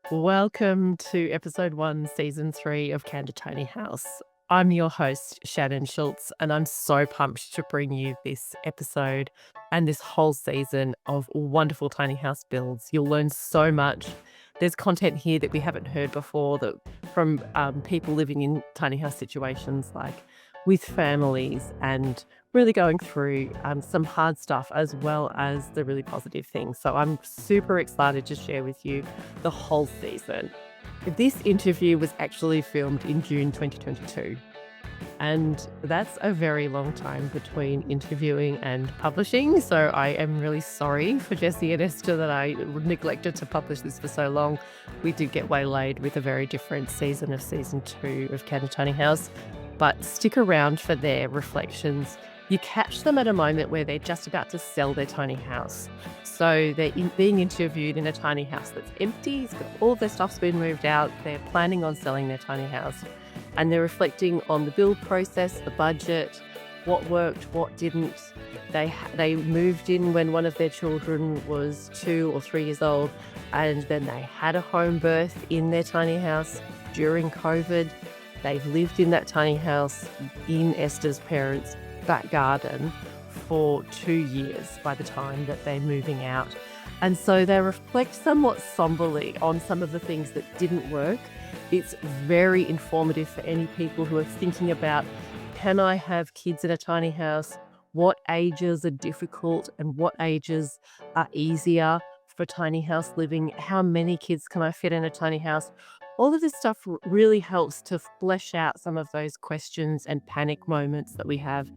Welcome to episode 1, season 3 of Candid Tiny House. I'm your host, Shannon Schultz, and I'm so pumped to bring you this episode and this whole season of wonderful tiny house builds. You'll learn so much. There's content here that we haven't heard before that from people living in tiny house situations, like with families, and really going through some hard stuff as well as the really positive things. So I'm super excited to share with you the whole season. This interview was actually filmed in June 2022, and that's a very long time between interviewing and publishing. So I am really sorry for Jesse and Esther that I neglected to publish this for so long. We did get waylaid with a very different season of season 2 of Candid Tiny House, but stick around for their reflections. You catch them at a moment where they're just about to sell their tiny house. So they're being interviewed in a tiny house that's empty. All of their stuff's been moved out. They're planning on selling their tiny house. And they're reflecting on the build process, the budget, what worked, what didn't. They moved in when one of their children was 2 or 3 years old, and then they had a home birth in their tiny house during COVID. They've lived in that tiny house in Esther's parents' back garden for 2 years by the time that they're moving out. And so they reflect somewhat somberly on some of the things that didn't work. It's very informative for any people who are thinking about, can I have kids in a tiny house? What ages are difficult and what ages are easier for tiny house living? How many kids can I fit in a tiny house? All of this stuff really helps to flesh out some of those questions and panic moments that we have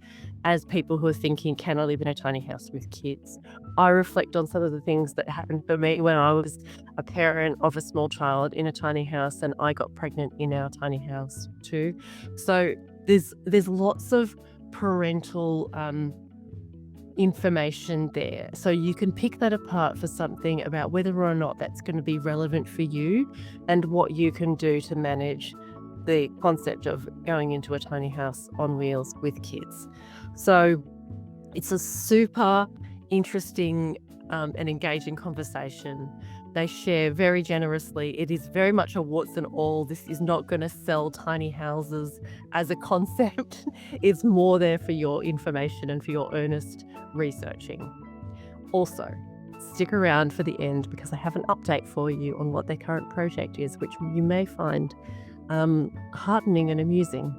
as people who are thinking, can I live in a tiny house with kids? I reflect on some of the things that happened for me when I was a parent of a small child in a tiny house, and I got pregnant in our tiny house too. So there's lots of parental information there. So you can pick that apart for something about whether or not that's going to be relevant for you and what you can do to manage the concept of going into a tiny house on wheels with kids. So it's a super interesting and engaging conversation. They share very generously. It is very much a warts and all. This is not going to sell tiny houses as a concept. It's more there for your information and for your earnest researching. Also, stick around for the end because I have an update for you on what their current project is, which you may find heartening and amusing.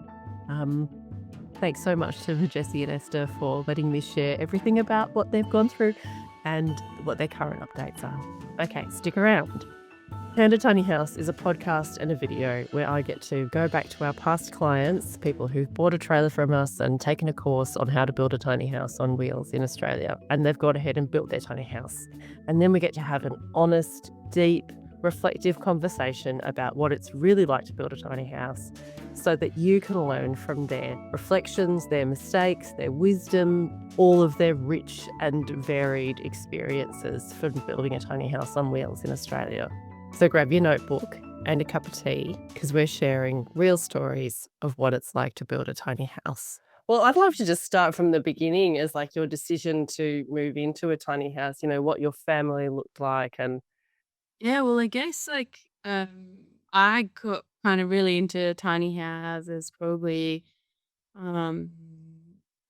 Thanks so much to Jesse and Esther for letting me share everything about what they've gone through and what their current updates are. Okay, stick around. Candid Tiny House is a podcast and a video where I get to go back to our past clients, people who've bought a trailer from us and taken a course on how to build a tiny house on wheels in Australia, and they've gone ahead and built their tiny house. And then we get to have an honest, deep, reflective conversation about what it's really like to build a tiny house so that you can learn from their reflections, their mistakes, their wisdom, all of their rich and varied experiences from building a tiny house on wheels in Australia. So grab your notebook and a cup of tea because we're sharing real stories of what it's like to build a tiny house. Well, I'd love to just start from the beginning as like your decision to move into a tiny house, what your family looked like and Yeah, well, I guess I got kind of really into tiny houses probably um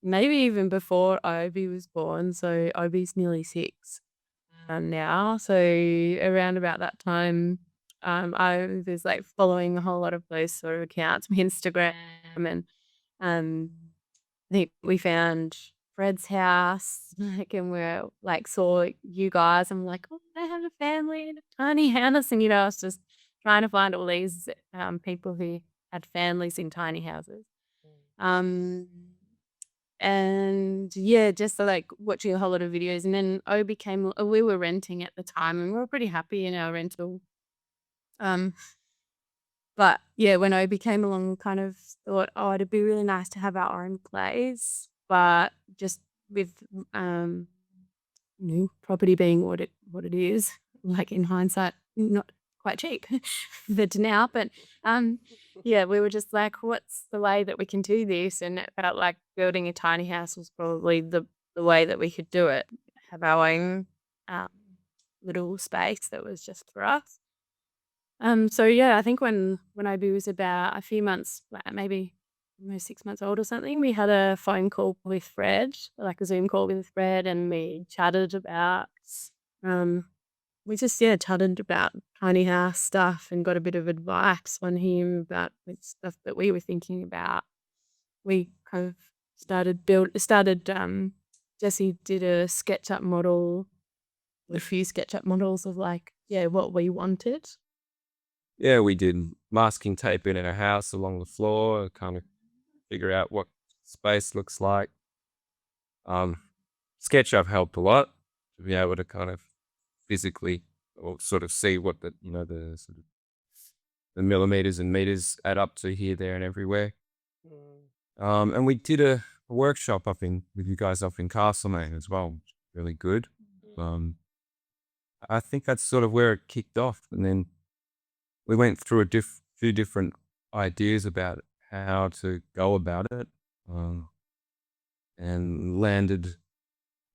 maybe even before Obi was born. So Obi's nearly 6 now. So around about that time, I was like following a whole lot of those sort of accounts on Instagram, and um I think we found Fred's house, like, and we're like saw you guys. I'm like, oh, they have a family in a tiny house, and I was just trying to find all these people who had families in tiny houses. Um, and yeah, just like watching a whole lot of videos, and then Obi came. We were renting at the time, and we were pretty happy in our rental. Um, but yeah, when Obi came along, kind of thought, oh, it'd be really nice to have our own place, but just with new property being what it is, like in hindsight, not quite cheap compared to now. But yeah, we were just like, what's the way that we can do this? And it felt like building a tiny house was probably the way that we could do it. Have our own um, little space that was just for us. So yeah, I think when Obi was about a few months, like maybe almost 6 months old or something, we had a phone call with Fred, like a Zoom call with Fred, and we chatted about, um, we just chatted about tiny house stuff and got a bit of advice on him about stuff that we were thinking about. We kind of started. Jesse did a SketchUp model, a few SketchUp models of like what we wanted. Yeah, we did masking tape in our house along the floor, kind of figure out what space looks like. SketchUp helped a lot to be able to kind of physically or sort of see what the sort of the millimeters and meters add up to here, there, and everywhere. And we did a workshop with you guys up in Castlemaine as well. Really good. I think that's sort of where it kicked off, and then we went through few different ideas about how to go about it, and landed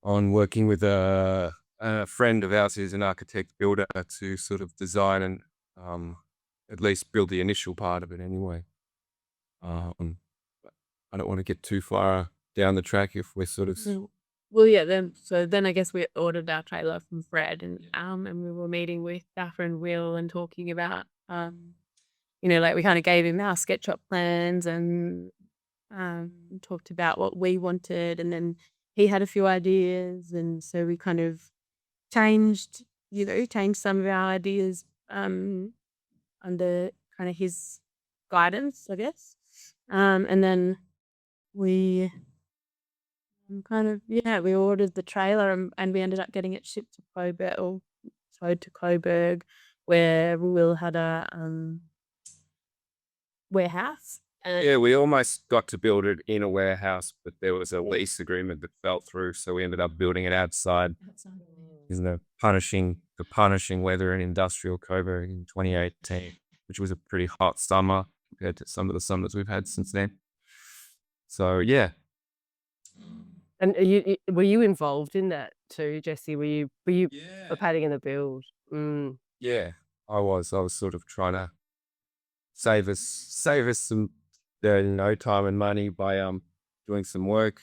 on working with a friend of ours who's an architect builder to sort of design and at least build the initial part of it anyway. But I don't want to get too far down the track if we're sort of Well, yeah. Then I guess we ordered our trailer from Fred, and we were meeting with Daffer and Will and talking about like we kind of gave him our SketchUp plans and talked about what we wanted, and then he had a few ideas, and so we kind of changed some of our ideas under kind of his guidance, I guess. And then we we ordered the trailer, and we ended up getting it shipped to Coburg, or towed to Coburg, where Will had a warehouse. Yeah, we almost got to build it in a warehouse, but there was a lease agreement that fell through, so we ended up building it outside. The punishing weather in industrial Coburg in 2018, which was a pretty hot summer compared to some of the summers we've had since then. So yeah. And were you involved in that too, Jesse? Were you participating in the build? Yeah, I was sort of trying to save us some time and money by doing some work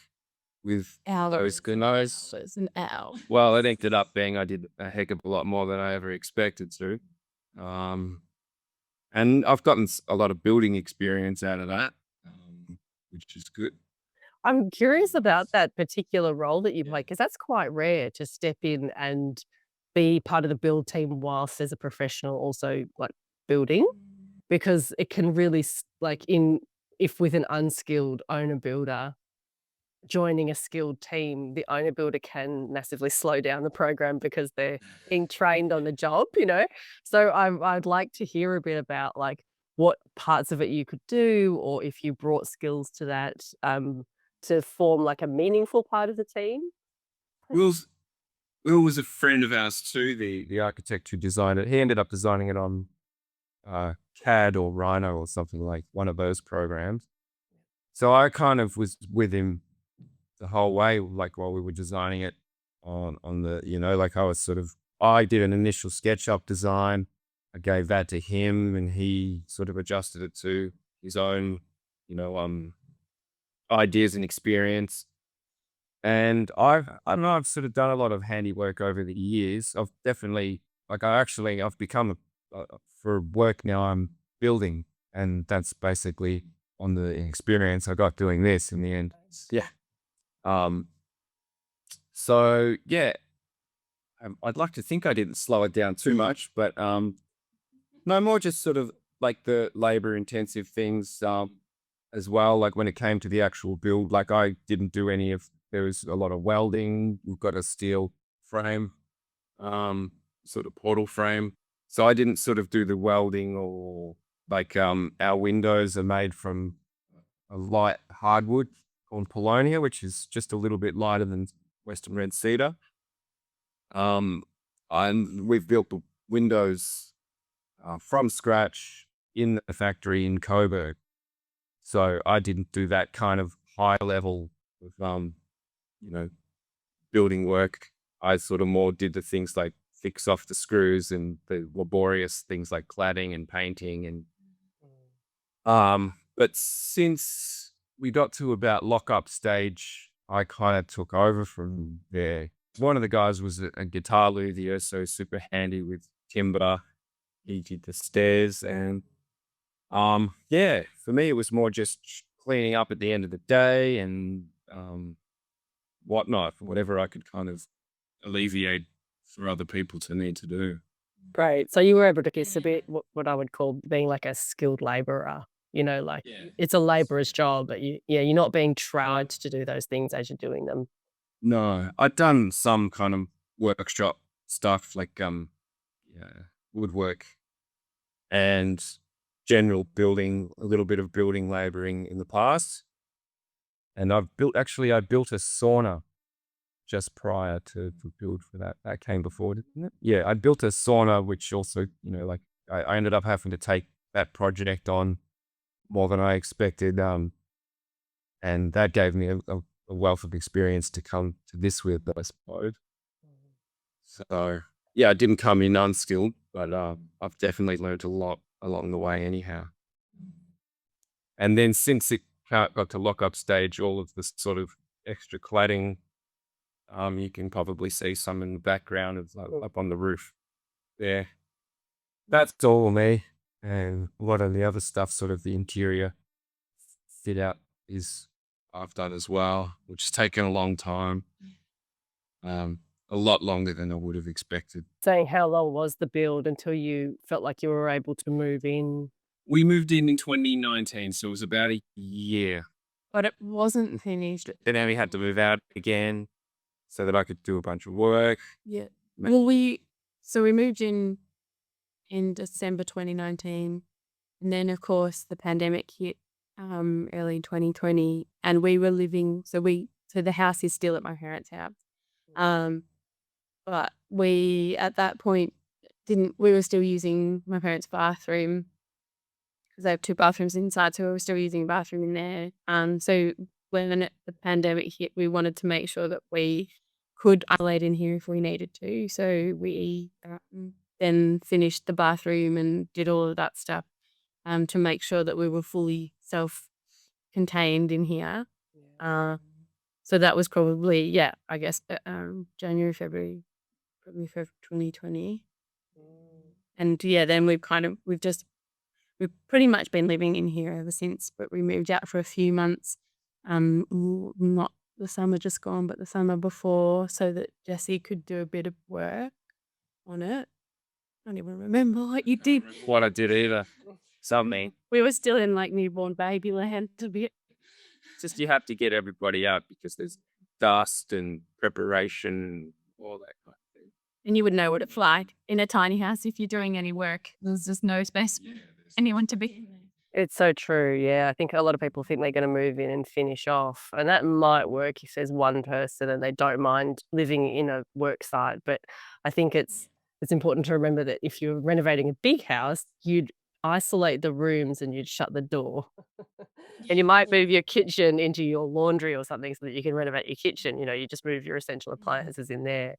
with those guys. It's an hour. Well, it ended up being I did a heck of a lot more than I ever expected to. And I've gotten a lot of building experience out of that, which is good. I'm curious about that particular role that you play, because that's quite rare to step in and be part of the build team whilst as a professional also like building, because it can really if with an unskilled owner builder joining a skilled team, the owner builder can massively slow down the program because they're being trained on the job, you know? So I'd like to hear a bit about like what parts of it you could do, or if you brought skills to that to form like a meaningful part of the team. Will was a friend of ours too, the architect who designed it. He ended up designing it on CAD or Rhino or something like one of those programs. So I kind of was with him the whole way, like while we were designing it on the, like I did an initial SketchUp design. I gave that to him and he sort of adjusted it to his own, ideas and experience. And I don't know, I've sort of done a lot of handiwork over the years. I've definitely, I've become for work now, I'm building, and that's basically on the experience I got doing this in the end. Yeah. So yeah, I'd like to think I didn't slow it down too much, but no, more just sort of like the labor intensive things as well. Like when it came to the actual build, like I didn't do there was a lot of welding. We've got a steel frame, sort of portal frame. So I didn't sort of do the welding, or like our windows are made from a light hardwood called Polonia, which is just a little bit lighter than Western red cedar. And we've built the windows from scratch in the factory in Coburg. So I didn't do that kind of high level of, building work. I sort of more did the things like fix off the screws and the laborious things like cladding and painting. And but since we got to about lock-up stage, I kind of took over from there. One of the guys was a guitar luthier, so super handy with timber. He did the stairs, and yeah, for me it was more just cleaning up at the end of the day and whatnot, whatever I could kind of alleviate for other people to need to do. Great. So you were able to get a bit what I would call being like a skilled laborer, like Yeah. it's a laborer's job, but you're not being tried to do those things as you're doing them. No, I'd done some kind of workshop stuff like yeah, woodwork and general building, a little bit of building laboring in the past. And I built a sauna just prior to build for that. That came before, didn't it? Yeah, I built a sauna, which also, like I ended up having to take that project on more than I expected. And that gave me a wealth of experience to come to this with, I suppose. So yeah, I didn't come in unskilled, but I've definitely learned a lot along the way anyhow. And then since it got to lock-up stage, all of this sort of extra cladding, you can probably see some in the background of up on the roof there. That's all me. And a lot of the other stuff, sort of the interior fit out, is I've done as well, which has taken a long time. A lot longer than I would have expected. Saying how long was the build until you felt like you were able to move in? We moved in 2019, so it was about a year. But it wasn't finished. Then we had to move out again so that I could do a bunch of work. Yeah. Well, we moved in December 2019, and then of course the pandemic hit early 2020, and we were living. So the house is still at my parents' house, but we at that point we were still using my parents' bathroom because they have 2 bathrooms inside, so we were still using a bathroom in there. So when the pandemic hit, we wanted to make sure that we could isolate in here if we needed to. So we then finished the bathroom and did all of that stuff to make sure that we were fully self-contained in here. So that was probably, I guess, January, February, probably February 2020. And then we've pretty much been living in here ever since, but we moved out for a few months, not the summer just gone, but the summer before, so that Jesse could do a bit of work on it. I don't even remember what you did. What I did either. Something. We were still in like newborn baby land a bit. Just you have to get everybody out because there's dust and preparation and all that kind of thing. And you would know what it's like in a tiny house if you're doing any work. There's just no space for anyone to be. It's so true. Yeah, I think a lot of people think they're going to move in and finish off, and that might work if there's one person and they don't mind living in a work site. But I think it's important to remember that if you're renovating a big house, you'd isolate the rooms and you'd shut the door. And you might move your kitchen into your laundry or something so that you can renovate your kitchen. You just move your essential appliances in there.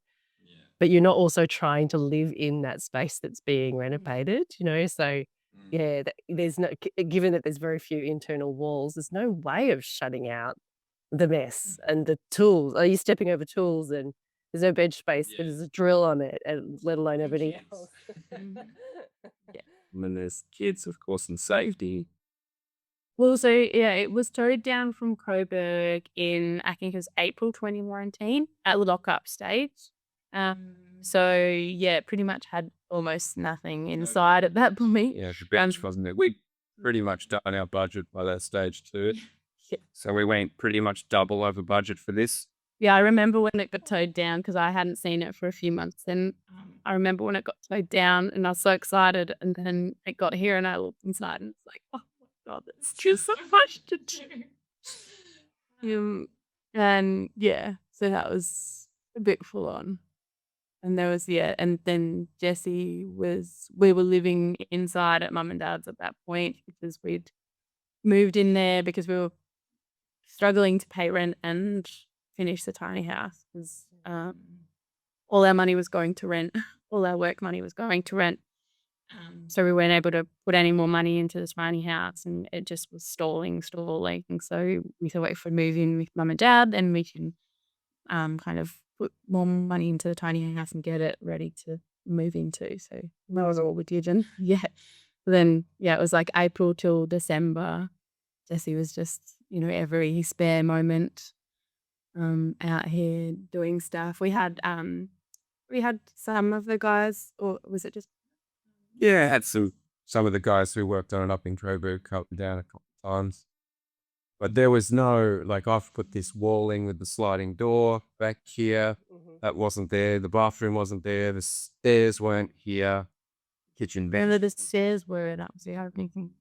But you're not also trying to live in that space that's being renovated, so yeah, there's no, given that there's very few internal walls, there's no way of shutting out the mess and the tools. Are you stepping over tools and there's no bench space, but there's a drill on it, and let alone everything else. And then there's kids, of course, and safety. Well, so it was towed down from Coburg in, I think it was April 2019 at the lock-up stage. So pretty much had almost nothing inside at that point. Yeah, the bench wasn't it? We'd pretty much done our budget by that stage too. Yeah. So we went pretty much double over budget for this. Yeah, I remember when it got towed down because I hadn't seen it for a few months. Then I remember when it got towed down and I was so excited. And then it got here and I looked inside and it's like, oh my God, there's just so much to do. And so that was a bit full on. And there was, and then we were living inside at mum and dad's at that point because we'd moved in there because we were struggling to pay rent and finish the tiny house because all our money was going to rent. all our work money was going to rent. So we weren't able to put any more money into the tiny house, and it just was stalling. So we thought if we move in with mum and dad, then we can kind of put more money into the tiny house and get it ready to move into. So that was all we did. And then it was like April till December. Jesse was just, every spare moment out here doing stuff. We had some of the guys, or was it just Yeah, I had some of the guys who worked on it up in Coburg come down a couple of times. But there was no, like, I've put this walling with the sliding door back here. That wasn't there. The bathroom wasn't there. The stairs weren't here. Kitchen whether bench. the stairs were that was the opening thing.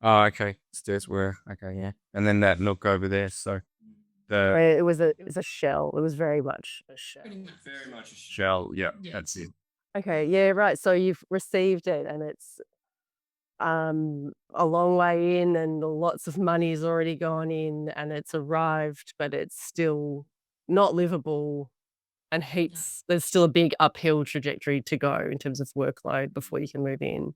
Oh, okay. Stairs were. Okay, yeah. And then that nook over there. So the Where it was a shell. It was very much a shell. very much a shell. Yeah, Yes. that's it. Okay, yeah, right. So you've received it, and it's a long way in, and lots of money's already gone in, and it's arrived, but it's still not livable, and there's still a big uphill trajectory to go in terms of workload before you can move in.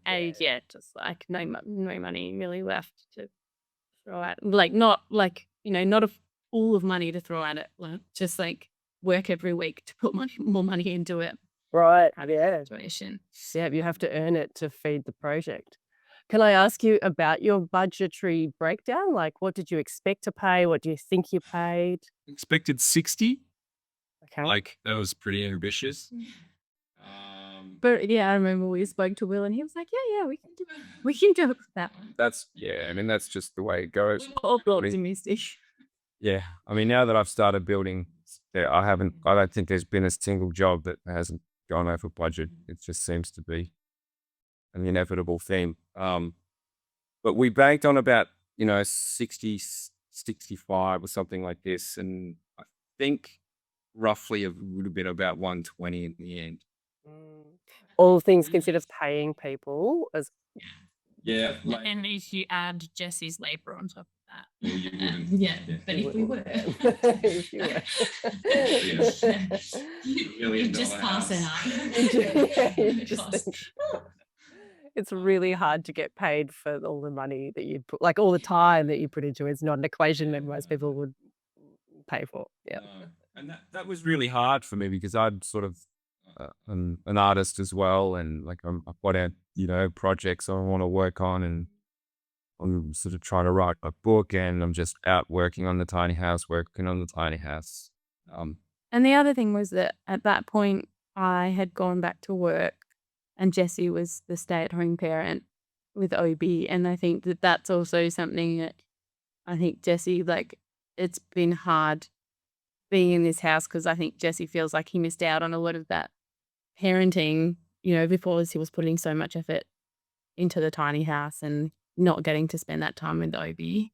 And just like no money really left to throw at. Like not not a pool of money to throw at it. Like just like work every week to put more money into it. Right, Kind of yeah. situation. Yeah, you have to earn it to feed the project. Can I ask you about your budgetary breakdown? Like, what did you expect to pay? What do you think you paid? Expected 60. Okay. Like, that was pretty ambitious. But yeah, I remember we spoke to Will and he was like, yeah, we can do that one. That's, yeah, I mean, that's just the way it goes. All optimistic. Yeah. I mean, now that I've started building, I don't think there's been a single job that hasn't gone over budget. It just seems to be an inevitable theme. But we banked on about, 60, 65 or something like this. And I think roughly a little bit about 120 in the end. All things considered, paying people as Yeah. And if you add Jesse's labor on top of that. Well, you wouldn't. But if we were. if you were. You just pass it Yeah, you out. just it's really hard to get paid for all the money that you put, like all the time that you put into it. It's not an equation that most people would pay for. Yeah. No. And that was really hard for me because I'm sort of an artist as well, and like I've got out projects I want to work on, and I'm sort of trying to write a book, and I'm just out working on the tiny house. And the other thing was that at that point I had gone back to work and Jesse was the stay-at-home parent with OB, and I think that that's also something that I think Jesse, like, it's been hard being in this house because I think Jesse feels like he missed out on a lot of that parenting, because he was putting so much effort into the tiny house and not getting to spend that time with OB.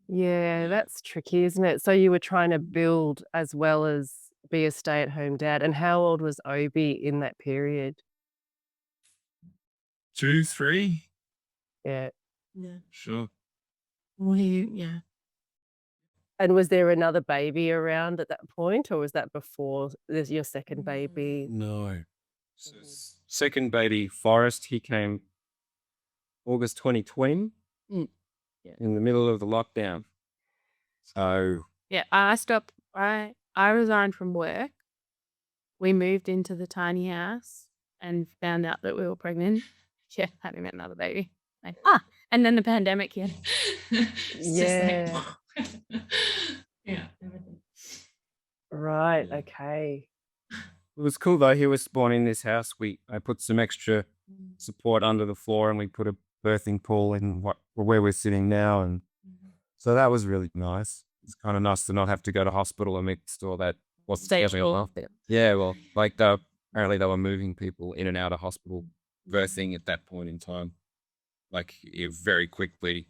Yeah, that's tricky, isn't it? So you were trying to build as well as be a stay-at-home dad. And how old was Obi in that period? 2, 3. Yeah. Yeah. Sure. Well, yeah. And was there another baby around at that point, or was that before there's your second baby? No. So second baby, Forrest, he came August 2020 Yeah. in the middle of the lockdown. So Yeah, I resigned from work. We moved into the tiny house and found out that we were pregnant. Yeah, having another baby. And then the pandemic hit. Yeah. Yeah. Right. Okay. it was cool though. He was born in this house. I put some extra support under the floor, and we put a birthing pool in where we're sitting now, and so that was really nice. It's kind of nice to not have to go to hospital amidst all that. Yeah, well, like apparently they were moving people in and out of hospital birthing at that point in time, like very quickly.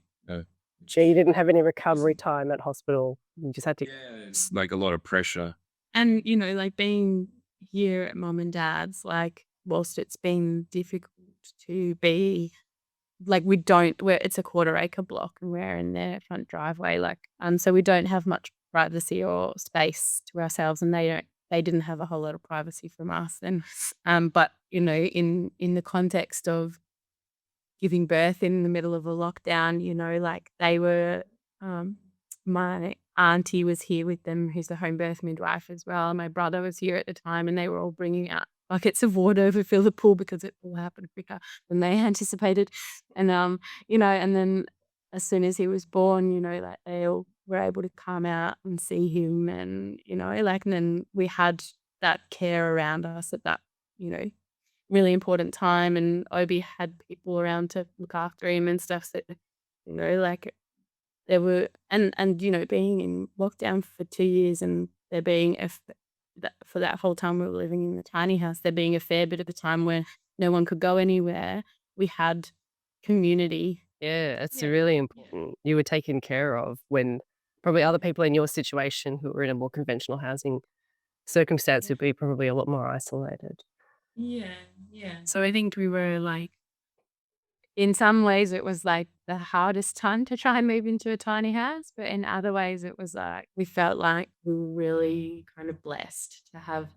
So you didn't have any recovery time at hospital. You just had to. It's like a lot of pressure. And, like being here at mum and dad's, like, whilst it's been difficult to be, like, it's a 1/4 acre block and we're in their front driveway, like, so we don't have much privacy or space to ourselves, and they don't they didn't have a whole lot of privacy from us. And but in the context of giving birth in the middle of a lockdown, like they were, my auntie was here with them, who's the home birth midwife as well. My brother was here at the time, and they were all bringing out buckets of water to fill the pool because it all happened quicker than they anticipated. And and then as soon as he was born, like they all were able to come out and see him, and and then we had that care around us at that, really important time, and Obi had people around to look after him and stuff. So, like there were, and being in lockdown for 2 years, and there being for that whole time we were living in the tiny house, there being a fair bit of the time where no one could go anywhere, we had community. Yeah, it's Yeah. really Yeah. important. You were taken care of when probably other people in your situation who were in a more conventional housing circumstance would be probably a lot more isolated. Yeah. So I think we were like, in some ways it was like the hardest time to try and move into a tiny house, but in other ways it was like we felt like we were really kind of blessed to have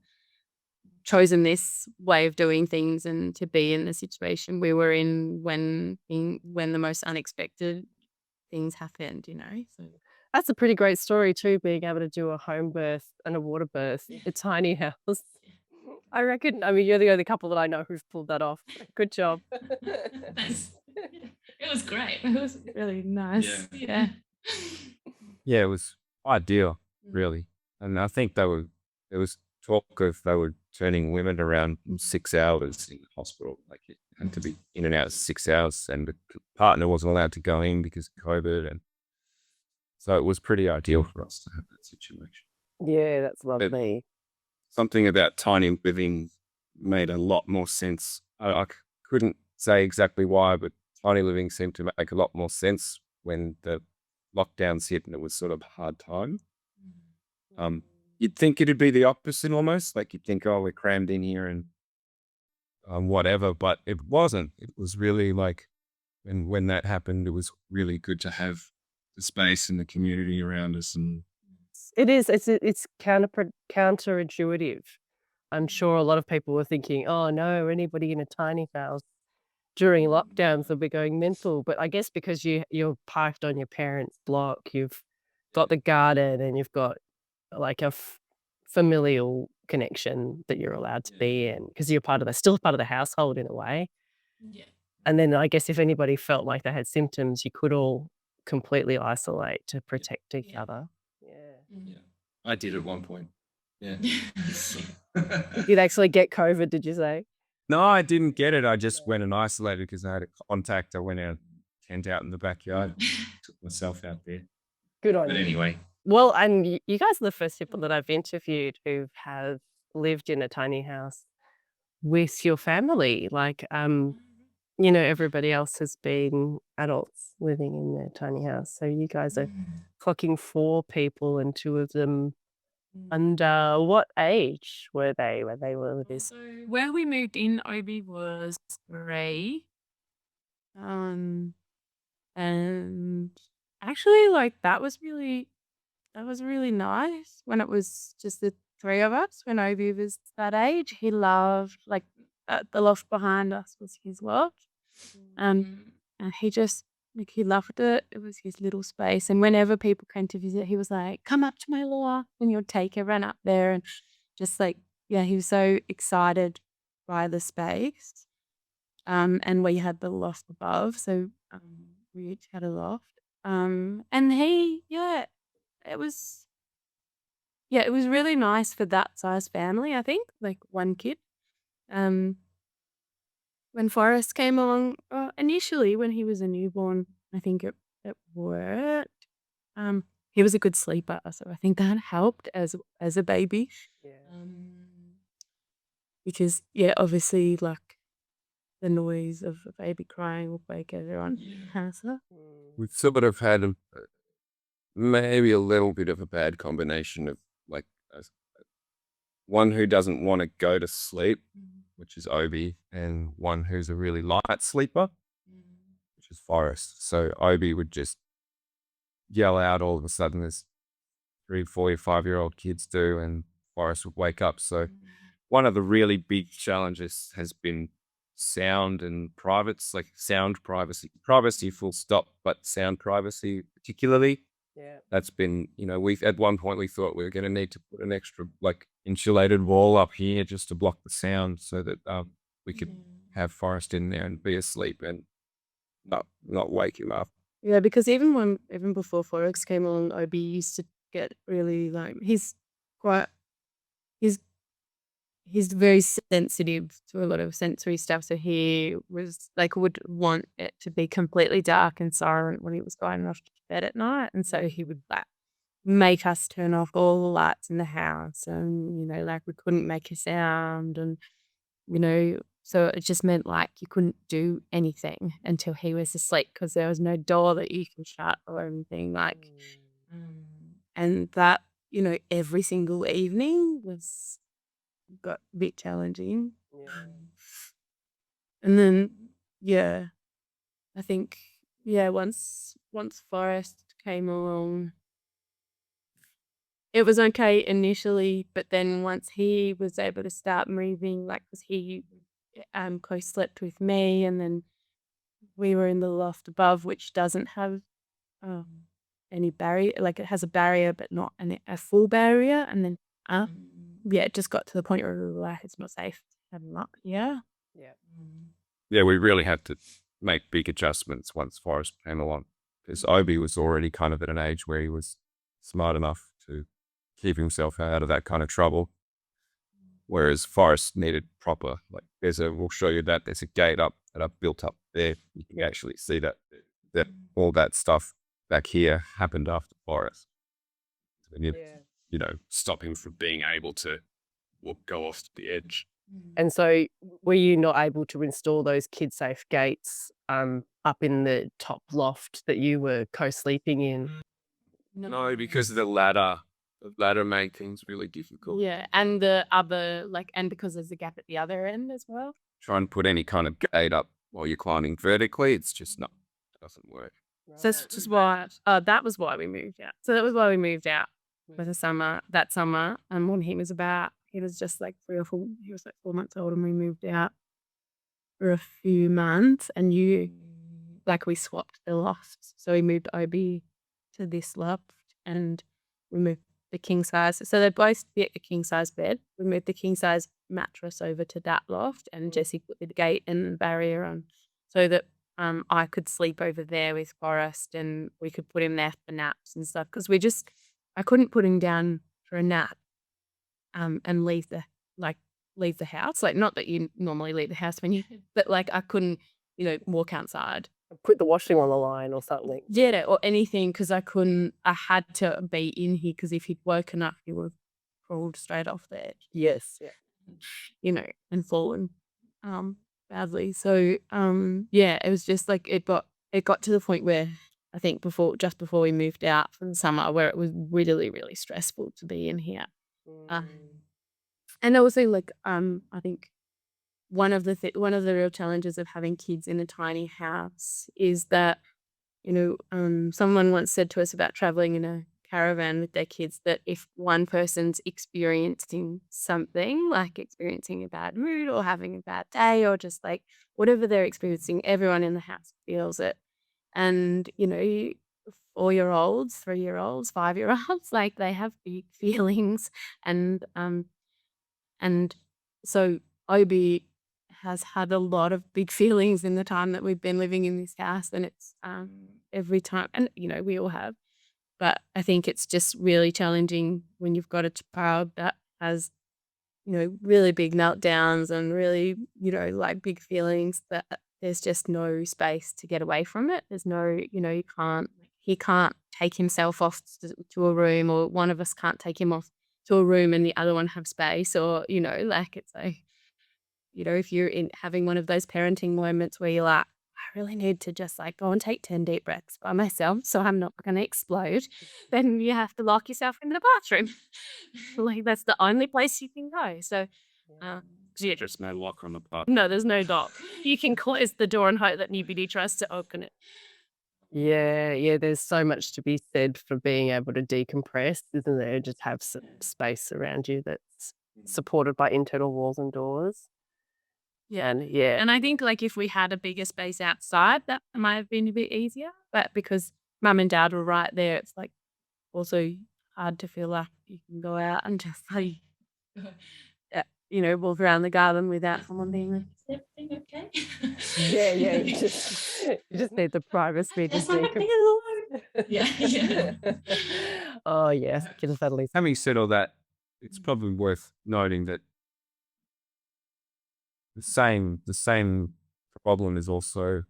chosen this way of doing things and to be in the situation we were in when the most unexpected things happened, So That's a pretty great story too, being able to do a home birth and a water birth, a tiny house. I reckon, you're the only couple that I know who've pulled that off. Good job. Thanks. It was great. It was really nice. Yeah. Yeah, it was ideal, really. And I think there was talk of they were turning women around in 6 hours in the hospital. Like it had to be in and out of 6 hours, and the partner wasn't allowed to go in because of COVID. And so it was pretty ideal for us to have that situation. Yeah, that's lovely. Something about tiny living made a lot more sense. I couldn't say exactly why, but tiny living seemed to make a lot more sense when the lockdowns hit and it was sort of a hard time. You'd think it'd be the opposite almost, like you'd think, oh, we're crammed in here and whatever, but it wasn't. It was really like when that happened, it was really good to have the space and the community around us. And It is. It's counterintuitive. I'm sure a lot of people were thinking, oh no, anybody in a tiny house during lockdowns will be going mental. But I guess because you're parked on your parents' block, you've got the garden and you've got like a familial connection that you're allowed to be in because you're still part of the household in a way. Yeah. And then I guess if anybody felt like they had symptoms, you could all completely isolate to protect each other. yeah, I did at one point. Yeah. You'd actually get COVID, did you say? No, I didn't get it. I just went and isolated because I had a contact. I went out, tent out in the backyard, took myself out there. Good on But you. anyway, Well, and you guys are the first people that I've interviewed who have lived in a tiny house with your family. Like, everybody else has been adults living in their tiny house. So you guys are clocking 4 people and 2 of them under what age were they when they were with this? So where we moved in, Obi was 3. And actually, like that was really nice when it was just the 3 of us. When Obi was that age, he loved like the loft behind us was his loft, and he just like he loved it. It was his little space, and whenever people came to visit, he was like, "Come up to my loft," and you'd take everyone up there, and just like he was so excited by the space. And we had the loft above, so we each had a loft. And it was really nice for that size family, I think, like 1 kid. When Forrest came along, initially when he was a newborn, I think it worked. He was a good sleeper, so I think that helped as a baby. Because obviously like the noise of a baby crying will wake everyone. we've sort of had maybe a little bit of a bad combination of like one who doesn't want to go to sleep, which is Obi, and one who's a really light sleeper, which is Forrest. So Obi would just yell out all of a sudden, as 3, 4, 5-year-old kids do, and Forrest would wake up. So one of the really big challenges has been sound and privates, like sound privacy full stop, but sound privacy particularly. Yeah. That's been, we've at one point we thought we were going to need to put an extra like insulated wall up here just to block the sound so that we could have Forrest in there and be asleep and not wake him up. Yeah, because even before Forex came on, Obi used to get really like quite he's he's very sensitive to a lot of sensory stuff. So he was like would want it to be completely dark and silent when he was going off to bed at night, and so he would like make us turn off all the lights in the house, and like we couldn't make a sound, and so it just meant like you couldn't do anything until he was asleep because there was no door that you can shut or anything like. And that, every single evening got a bit challenging. Yeah. And then, yeah, I think, once Forrest came along, it was okay initially, but then once he was able to start moving, like, because he co-slept with me, and then we were in the loft above, which doesn't have any barrier, like it has a barrier, but not a full barrier. And then, it just got to the point where we were like, it's not safe to have him up. Yeah. Yeah. Yeah, we really had to make big adjustments once Forrest came along because Obi was already kind of at an age where he was smart enough to keep himself out of that kind of trouble. Whereas Forrest needed proper, like we'll show you that there's a gate up that I've built up there. You can actually see that all that stuff back here happened after Forrest. And stop him from being able to go off to the edge. And so were you not able to install those kid-safe gates up in the top loft that you were co-sleeping in? No, because of the ladder. The ladder made things really difficult. Yeah, and the other, and because there's a gap at the other end as well. Try and put any kind of gate up while you're climbing vertically, it's just it doesn't work. So that's just why, that was why we moved out. So that was why we moved out for that summer. And when he was just like 3 or 4, he was like 4 months old, and we moved out for a few months, and we swapped the lofts. So we moved Obi to this loft, and we moved the king size. So they'd both be at the king size bed. We moved the king size mattress over to that loft, and Jesse put the gate and the barrier on so that I could sleep over there with Forrest, and we could put him there for naps and stuff. Because I couldn't put him down for a nap and leave the house. Like, not that you normally leave the house but like I couldn't, walk outside. Put the washing on the line or something. Yeah, or anything, because I had to be in here, because if he'd woken up, he would have crawled straight off the edge. Yes. Yeah. And fallen badly. So, it was just like it got to the point where I think just before we moved out for the summer, where it was really, really stressful to be in here. And also, I think one of the real challenges of having kids in a tiny house is that, someone once said to us about traveling in a caravan with their kids, that if one person's experiencing something, like experiencing a bad mood or having a bad day or just like whatever they're experiencing, everyone in the house feels it. And, 4-year-olds, 3-year-olds, 5-year-olds, like they have big feelings. And so Obi has had a lot of big feelings in the time that we've been living in this house, and it's every time, and we all have, but I think it's just really challenging when you've got a child that has really big meltdowns and really like big feelings, that there's just no space to get away from it. There's no he can't take himself off to a room, or one of us can't take him off to a room and the other one have space, or it's like if you're having one of those parenting moments where you're like, I really need to just like go and take 10 deep breaths by myself so I'm not going to explode, then you have to lock yourself in the bathroom. Like, that's the only place you can go. So There's no lock on the bathroom. no, there's no lock. You can close the door and hope that nobody tries to open it. Yeah, there's so much to be said for being able to decompress, isn't there? Just have some space around you that's supported by internal walls and doors. Yeah. And yeah, And I think like if we had a bigger space outside, that might have been a bit easier. But because mum and dad were right there, it's like also hard to feel like you can go out and just like, walk around the garden without someone being like, "Is everything okay?" yeah, you just need the privacy to Just let me decompress. alone. Yeah. Oh yes, I can totally see. Having said all that, it's probably worth noting that the same problem is also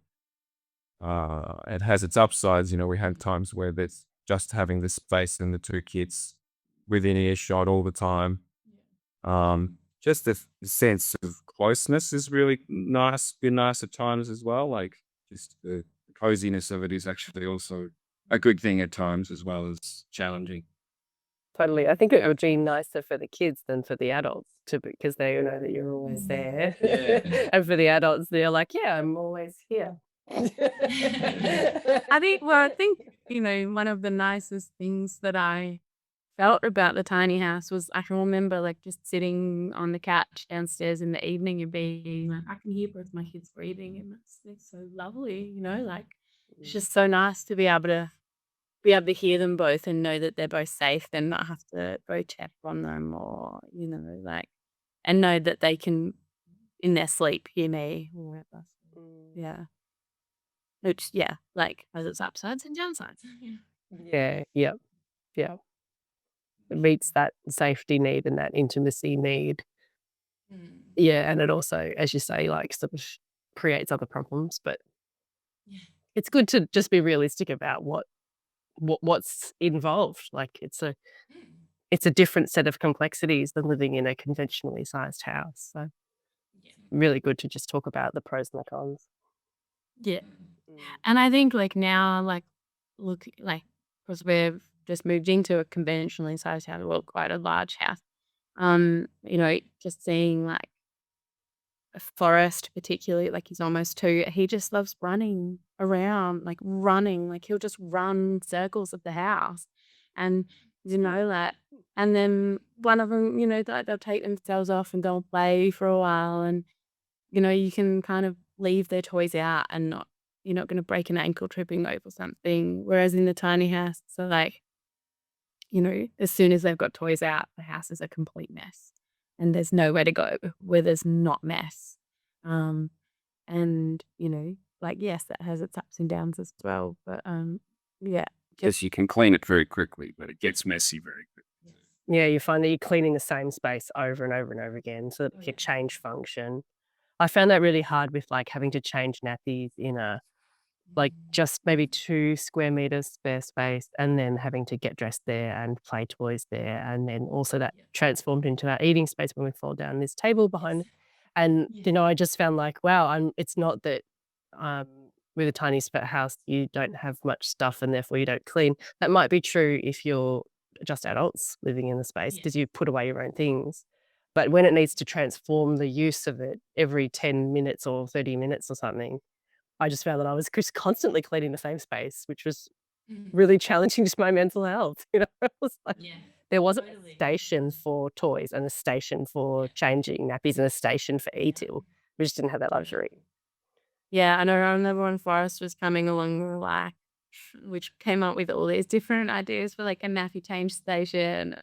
it has its upsides. We have times where there's just having the space and the two kids within earshot all the time. Just the sense of closeness is really nice, been nice at times as well. Like just the coziness of it is actually also a good thing at times as well as challenging. Totally. I think it would be nicer for the kids than for the adults too, because they know that you're always there. Yeah. And for the adults, they're like, yeah, I'm always here. I think, one of the nicest things that I felt about the tiny house was I can remember like just sitting on the couch downstairs in the evening and being like, I can hear both my kids breathing and it's so lovely, like it's just so nice to be able to hear them both and know that they're both safe and not have to go check on them or, like, and know that they can in their sleep hear me or whatever. Yeah. Which, yeah, like has its upsides and downsides. Yeah, yeah. It meets that safety need and that intimacy need. Yeah, and it also, as you say, like sort of creates other problems, but it's good to just be realistic about what's involved. Like it's a different set of complexities than living in a conventionally sized house. So really good to just talk about the pros and the cons. Yeah. And I think like now, like look, like because we've just moved into a conventionally sized house, well, quite a large house. Just seeing like a Forest, particularly, like he's almost 2, he just loves running around, like running, like he'll just run circles of the house. And, like, and then one of them, they'll take themselves off and they'll play for a while. And, you can kind of leave their toys out and you're not going to break an ankle tripping over something. Whereas in the tiny house, so like, as soon as they've got toys out, the house is a complete mess. And there's nowhere to go where there's not mess. Um, and, like, yes, that has its ups and downs as well. But yeah. Yes, you can clean it very quickly, but it gets messy very quickly. Yeah, you find that you're cleaning the same space over and over and over again so that you change function. I found that really hard with like having to change nappies in a like just maybe 2 square meters spare space and then having to get dressed there and play toys there. And then also that transformed into our eating space when we fall down this table behind. And, I just found like, wow, it's not that um, with a tiny house, you don't have much stuff and therefore you don't clean. That might be true if you're just adults living in the space because you put away your own things. But when it needs to transform the use of it every 10 minutes or 30 minutes or something, I just found that I was just constantly cleaning the same space, which was really challenging to my mental health. It was like there wasn't a station for toys and a station for changing nappies and a station for eating. We just didn't have that luxury. Yeah, and I remember when Forrest was coming along, we were like, which came up with all these different ideas for like a nappy change station.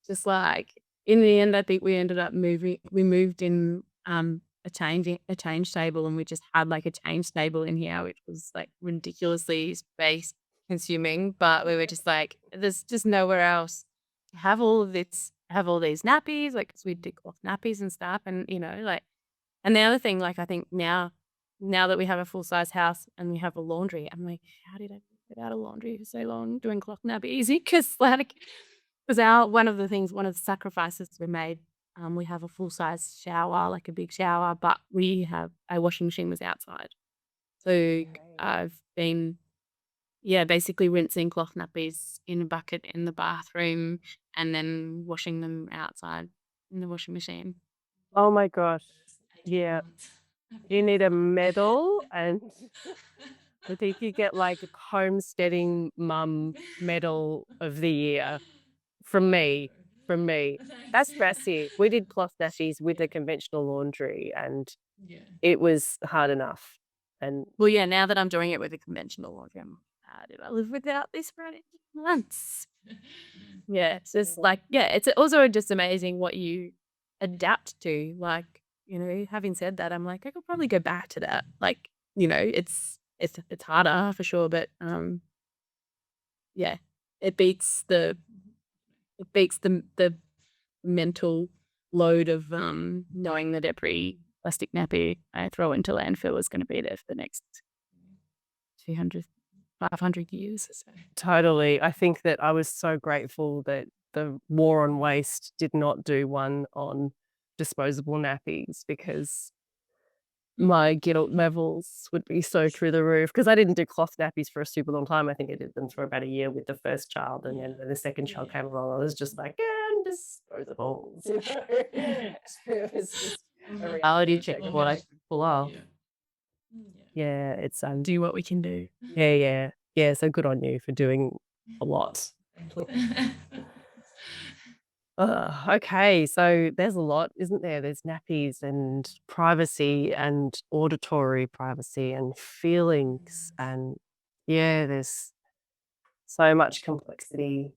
Just like in the end, I think we ended up we moved in a change table, and we just had like a change table in here, which was like ridiculously space consuming. But we were just like, there's just nowhere else to have all of this, have all these nappies, like 'cause we did cloth nappies and stuff, and like. And the other thing, like I think now that we have a full size house and we have a laundry, I'm like, how did I get out of laundry for so long doing cloth nappies? Because one of the sacrifices we made, we have a full size shower, like a big shower, but our washing machine was outside. So I've been, basically rinsing cloth nappies in a bucket in the bathroom and then washing them outside in the washing machine. Oh my gosh. Yeah. You need a medal and I think you get like homesteading mum medal of the year from me. From me. That's messy. We did cloth nappies with a conventional laundry and it was hard enough. And Well, yeah, now that I'm doing it with a conventional laundry, I'm how did I live without this for 18 months? Yeah, it's just like, yeah, it's also just amazing what you adapt to. Like, having said that, I'm like, I could probably go back to that. Like, it's harder for sure, but yeah, it beats the the mental load of knowing that every plastic nappy I throw into landfill is going to be there for the next 200, 500 years. So. totally. I think that I was so grateful that the war on waste did not do one on disposable nappies because my guilt levels would be so through the roof because I didn't do cloth nappies for a super long time. I think I did them for about a year with the first child, and then when the second child came along, I was just like, yeah, disposables. It was just a reality check of what I could pull off. Yeah, it's Do what we can do. yeah. So good on you for doing a lot. Okay, so there's a lot, isn't there? There's nappies and privacy and auditory privacy and feelings and there's so much complexity.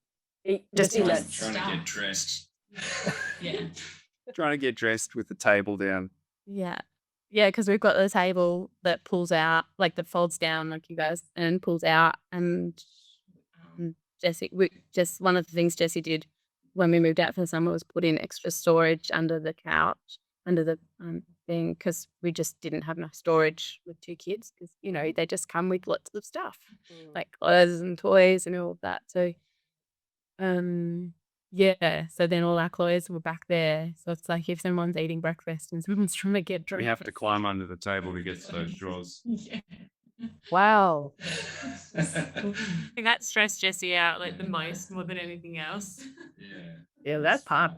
Just in that Trying to get dressed. Yeah. Trying to get dressed with the table down. Yeah. Yeah, because we've got the table that pulls out, like that folds down, like you guys, and pulls out. And just one of the things Jesse did when we moved out for the summer was put in extra storage under the couch, under the thing, because we just didn't have enough storage with 2 kids. Because they just come with lots of stuff, like clothes and toys and all of that. So, yeah. So then all our clothes were back there. So it's like if someone's eating breakfast and someone's trying to get dressed, We have to climb under the table to get to those drawers. wow. I think that stressed Jesse out like the most more than anything else. Yeah, that part.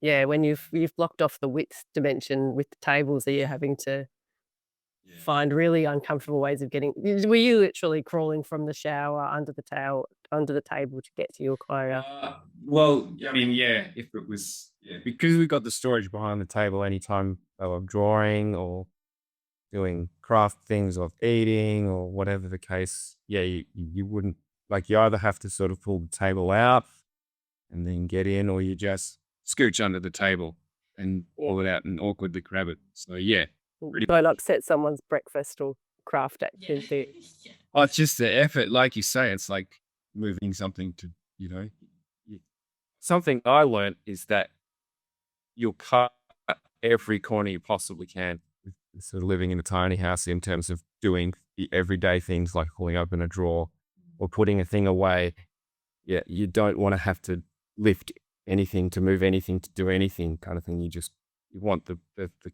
Yeah, when you've blocked off the width dimension with the tables that you're having to find really uncomfortable ways of getting. Were you literally crawling from the shower under the table to get to your clothes? Well, I mean, yeah, if it was because we got the storage behind the table anytime they were drawing or doing craft things or eating or whatever the case, you wouldn't you either have to sort of pull the table out and then get in, or you just scooch under the table and pull it out and awkwardly grab it. So Don't upset someone's breakfast or craft activity. Oh, it's just the effort, like you say. It's like moving something to something I learned is that you'll cut every corner you possibly can. Sort of living in a tiny house in terms of doing the everyday things like pulling open a drawer or putting a thing away. Yeah, you don't want to have to lift anything, to move anything, to do anything kind of thing. You want the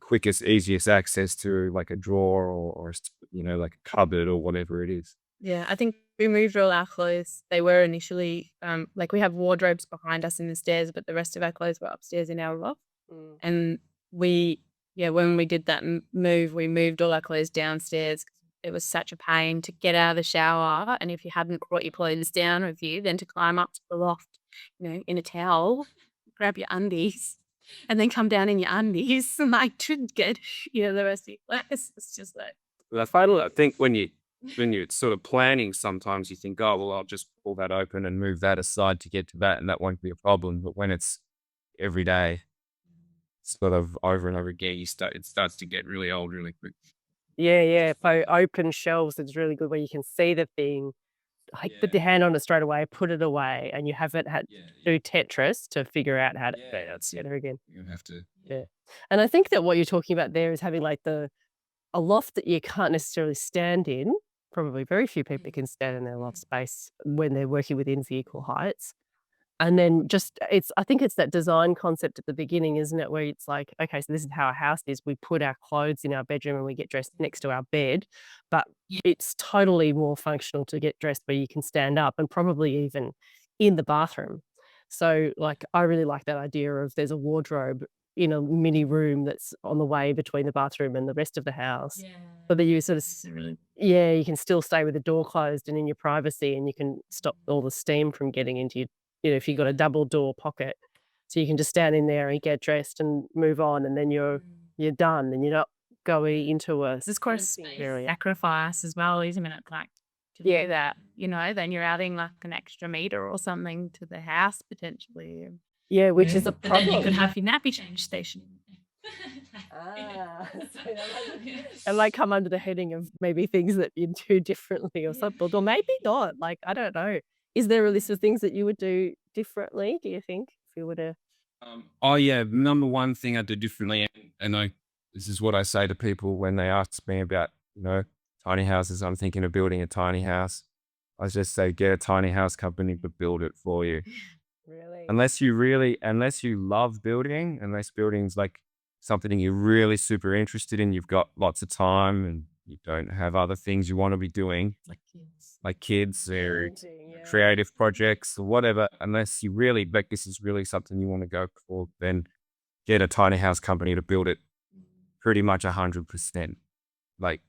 quickest, easiest access to like a drawer or like a cupboard or whatever it is. Yeah, I think we moved all our clothes. They were initially like we have wardrobes behind us in the stairs, but the rest of our clothes were upstairs in our loft. And when we did that move, we moved all our clothes downstairs. It was such a pain to get out of the shower, and if you hadn't brought your clothes down with you, then to climb up to the loft, in a towel, grab your undies, and then come down in your undies and to get the rest of your clothes. It's just like that's final. I think when you're sort of planning, sometimes you think, oh well, I'll just pull that open and move that aside to get to that, and that won't be a problem. But when it's every day, sort of over and over again, it starts to get really old really quick. Yeah. Open shelves is really good where you can see the thing, put your hand on it straight away, put it away, and you haven't had to do Tetris to figure out how to get her again. You have to. Yeah. And I think that what you're talking about there is having like a loft that you can't necessarily stand in. Probably very few people can stand in their loft space when they're working within vehicle heights. And then I think it's that design concept at the beginning, isn't it? Where it's like, okay, so this is how our house is. We put our clothes in our bedroom and we get dressed next to our bed, but it's totally more functional to get dressed where you can stand up and probably even in the bathroom. So I really like that idea of there's a wardrobe in a mini room that's on the way between the bathroom and the rest of the house. but that you sort of necessarily. yeah, you can still stay with the door closed and in your privacy, and you can stop all the steam from getting into your if you've got a double door pocket. So you can just stand in there and get dressed and move on, and then you're done, and you're not going into a There's quite a sensing space area. sacrifice as well, isn't it? Like to Yeah. do that, then you're adding like an extra meter or something to the house potentially. Yeah, which is a But then you problem. could have your nappy change station. Ah, and like come under the heading of maybe things that you do differently or something, or maybe not. Like, I don't know. Is there a list of things that you would do differently, do you think, if you were to Oh yeah, number one thing I do differently, and this is what I say to people when they ask me about tiny houses. I'm thinking of building a tiny house. I just say get a tiny house company to build it for you. really? Unless you love building, unless building's like something you're really super interested in, you've got lots of time and you don't have other things you want to be doing, like kids or Painting, yeah. creative projects or whatever. Unless you really, like this is really something you want to go for, then get a tiny house company to build it pretty much 100%. Like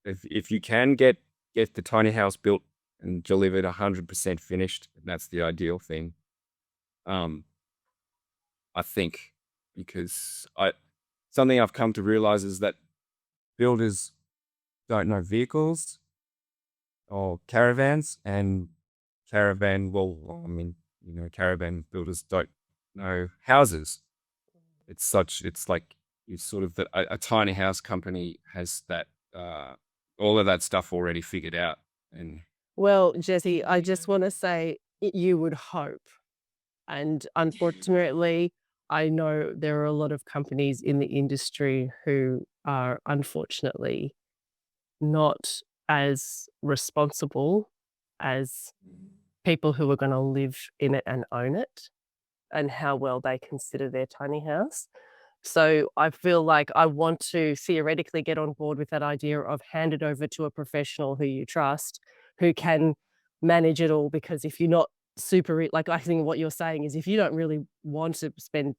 if you can get the tiny house built and delivered 100% finished, that's the ideal thing. I think, because something I've come to realize is that builders don't know vehicles or caravans, and caravan builders don't know houses. It's like you sort of that a tiny house company has that all of that stuff already figured out. And Well, Jesse, I just want to say you would hope. And unfortunately, I know there are a lot of companies in the industry who are unfortunately not as responsible as people who are going to live in it and own it, and how well they consider their tiny house. So I feel like I want to theoretically get on board with that idea of hand it over to a professional who you trust, who can manage it all. Because if you're not like, I think what you're saying is if you don't really want to spend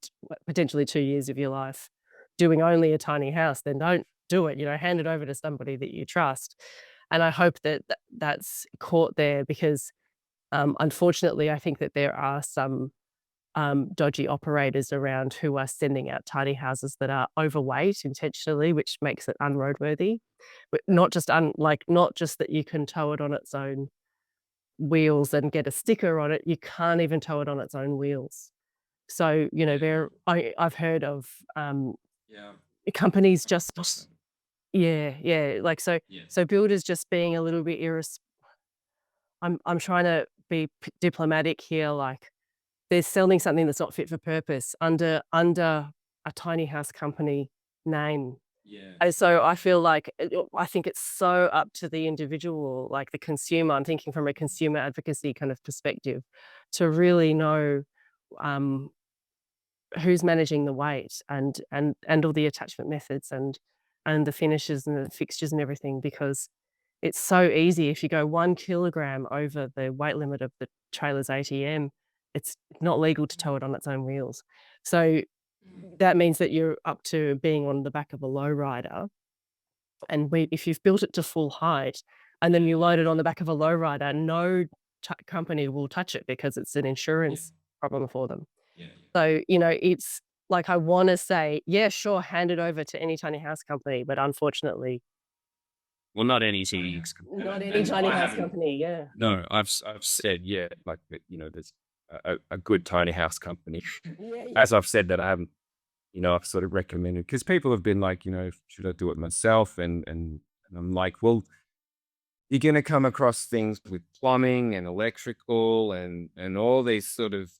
potentially 2 years of your life doing only a tiny house, then don't do it. Hand it over to somebody that you trust. And I hope that that's caught there, because unfortunately, I think that there are some dodgy operators around who are sending out tiny houses that are overweight intentionally, which makes it unroadworthy. But not just not just that you can tow it on its own wheels and get a sticker on it, you can't even tow it on its own wheels. So, I've heard of yeah, companies just yeah, like so builders just being a little bit I'm trying to be diplomatic here, like they're selling something that's not fit for purpose under a tiny house company name. yeah, And so I feel like I think it's so up to the individual, like the consumer. I'm thinking from a consumer advocacy kind of perspective, to really know um, who's managing the weight and all the attachment methods and the finishes and the fixtures and everything, because it's so easy. If you go 1 kilogram over the weight limit of the trailer's ATM, it's not legal to tow it on its own wheels. So that means that you're up to being on the back of a lowrider, and if you've built it to full height and then you load it on the back of a lowrider, no company will touch it because it's an insurance problem for them. yeah. So, it's like I want to say, yeah, sure, hand it over to any tiny house company, but unfortunately, Well, not any tiny house company. not any tiny I house haven't- company. Yeah. No, I've said like there's a good tiny house company. Yeah, As I've said that I haven't, I've sort of recommended, because people have been like, should I do it myself? And I'm like, well, you're going to come across things with plumbing and electrical and all these sort of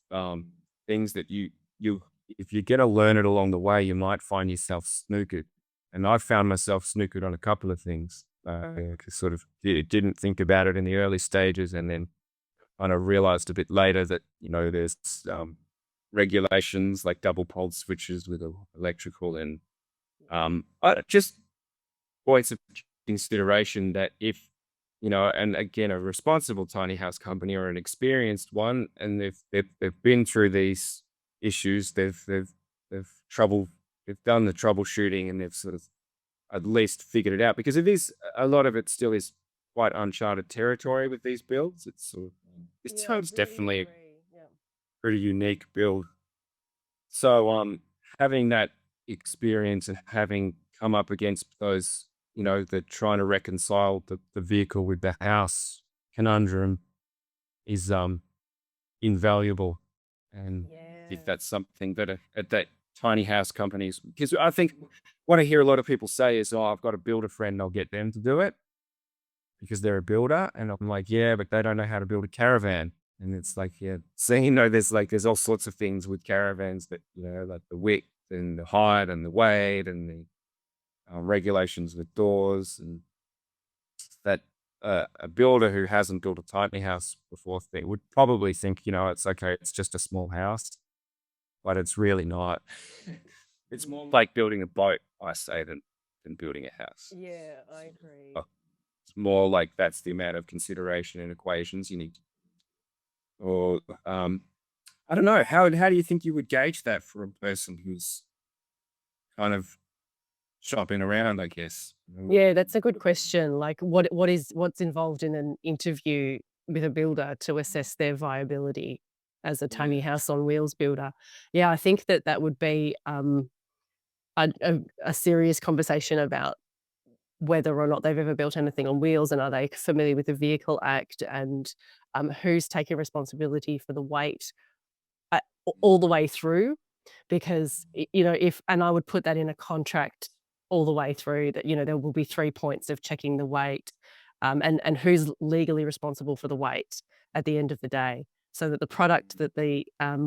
things that you if you're going to learn it along the way, you might find yourself snookered. And I found myself snookered on a couple of things. Sort of didn't think about it in the early stages, and then kind of realized a bit later that there's regulations like double pole switches with electrical, and just points of consideration that if and again, a responsible tiny house company or an experienced one, and they've been through these issues, they've done the troubleshooting, and they've sort of at least figured it out, because it is, a lot of it still is quite uncharted territory with these builds. It's sort of, this time's definitely a pretty unique build. So having that experience and having come up against those, the trying to reconcile the vehicle with the house conundrum is invaluable. And I think that's something that at that tiny house companies, because I think what I hear a lot of people say is, oh, I've got a builder friend, I'll get them to do it because they're a builder. And I'm like, yeah, but they don't know how to build a caravan. And it's like, yeah, so, there's all sorts of things with caravans that, like the width and the height and the weight and the regulations with doors, and that a builder who hasn't built a tiny house before would probably think, it's okay, it's just a small house, but it's really not. It's more like building a boat, I say, than building a house. Yeah, I agree. It's more like that's the amount of consideration and equations you need. Or I don't know, how do you think you would gauge that for a person who's kind of shopping around, I guess? Yeah, that's a good question. Like, what's involved in an interview with a builder to assess their viability as a tiny house on wheels builder? Yeah, I think that would be a serious conversation about whether or not they've ever built anything on wheels, and are they familiar with the Vehicle Act, and who's taking responsibility for the weight all the way through. Because and I would put that in a contract all the way through, that there will be 3 points of checking the weight, and who's legally responsible for the weight at the end of the day, so that the product that the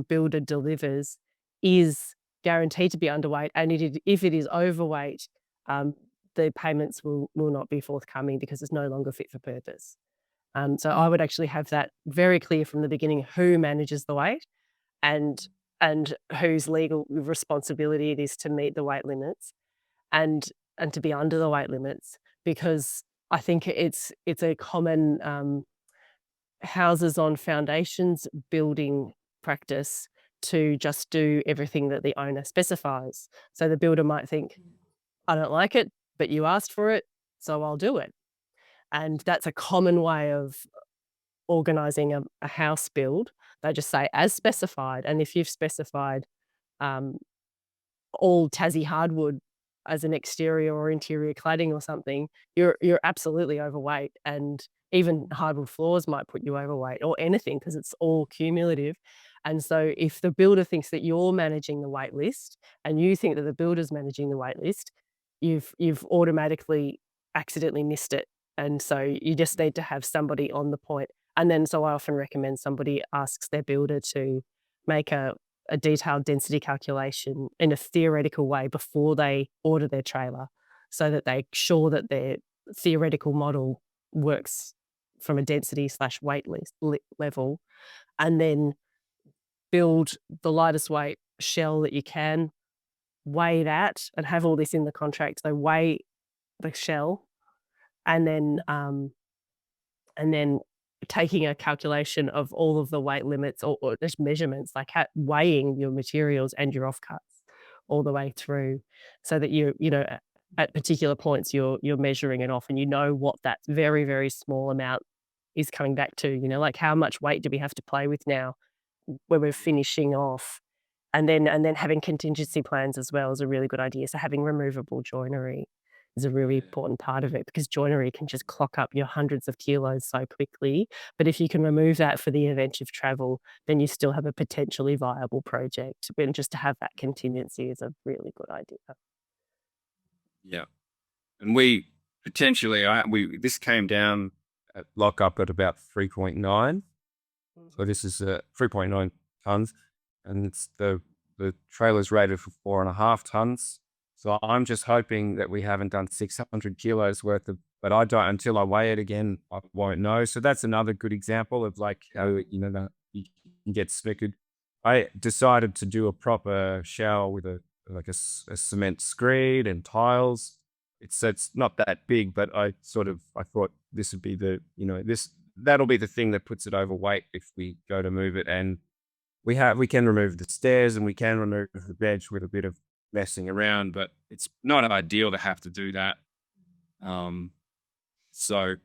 builder delivers is guaranteed to be underweight, and if it is overweight, the payments will not be forthcoming because it's no longer fit for purpose. So I would actually have that very clear from the beginning, who manages the weight, and whose legal responsibility it is to meet the weight limits, and to be under the weight limits. Because I think it's a common houses on foundations building practice to just do everything that the owner specifies. So the builder might think, I don't like it, but you asked for it, so I'll do it. And that's a common way of organizing a house build. They just say, as specified. And if you've specified all Tassie hardwood as an exterior or interior cladding or something, you're absolutely overweight. And even hardwood floors might put you overweight, or anything, because it's all cumulative. And so if the builder thinks that you're managing the wait list, and you think that the builder's managing the wait list, you've automatically accidentally missed it. And so you just need to have somebody on the point. And then, so I often recommend somebody asks their builder to make a detailed density calculation in a theoretical way before they order their trailer, so that they're sure that their theoretical model works from a density/weight list level, and then build the lightest weight shell that you can, weigh that, and have all this in the contract. So weigh the shell, and then taking a calculation of all of the weight limits, or just measurements, like weighing your materials and your offcuts all the way through, so that at particular points you're measuring it off, and what that very, very small amount is coming back to. Like, how much weight do we have to play with now when we're finishing off? And then having contingency plans as well is a really good idea. So having removable joinery is a really important part of it, because joinery can just clock up your hundreds of kilos so quickly. But if you can remove that for the event of travel, then you still have a potentially viable project. And just to have that contingency is a really good idea. Yeah. And we potentially, this came down at lockup at about 3.9. So this is 3.9 tons, and it's the trailer's rated for 4.5 tons. So I'm just hoping that we haven't done 600 kilos worth of, but I don't, until I weigh it again, I won't know. So that's another good example of like how, you can get snickered. I decided to do a proper shower with a cement screed and tiles. It's not that big, but I thought this would be that'll be the thing that puts it overweight if we go to move it. And we can remove the stairs, and we can remove the bench with a bit of messing around, but it's not ideal to have to do that. So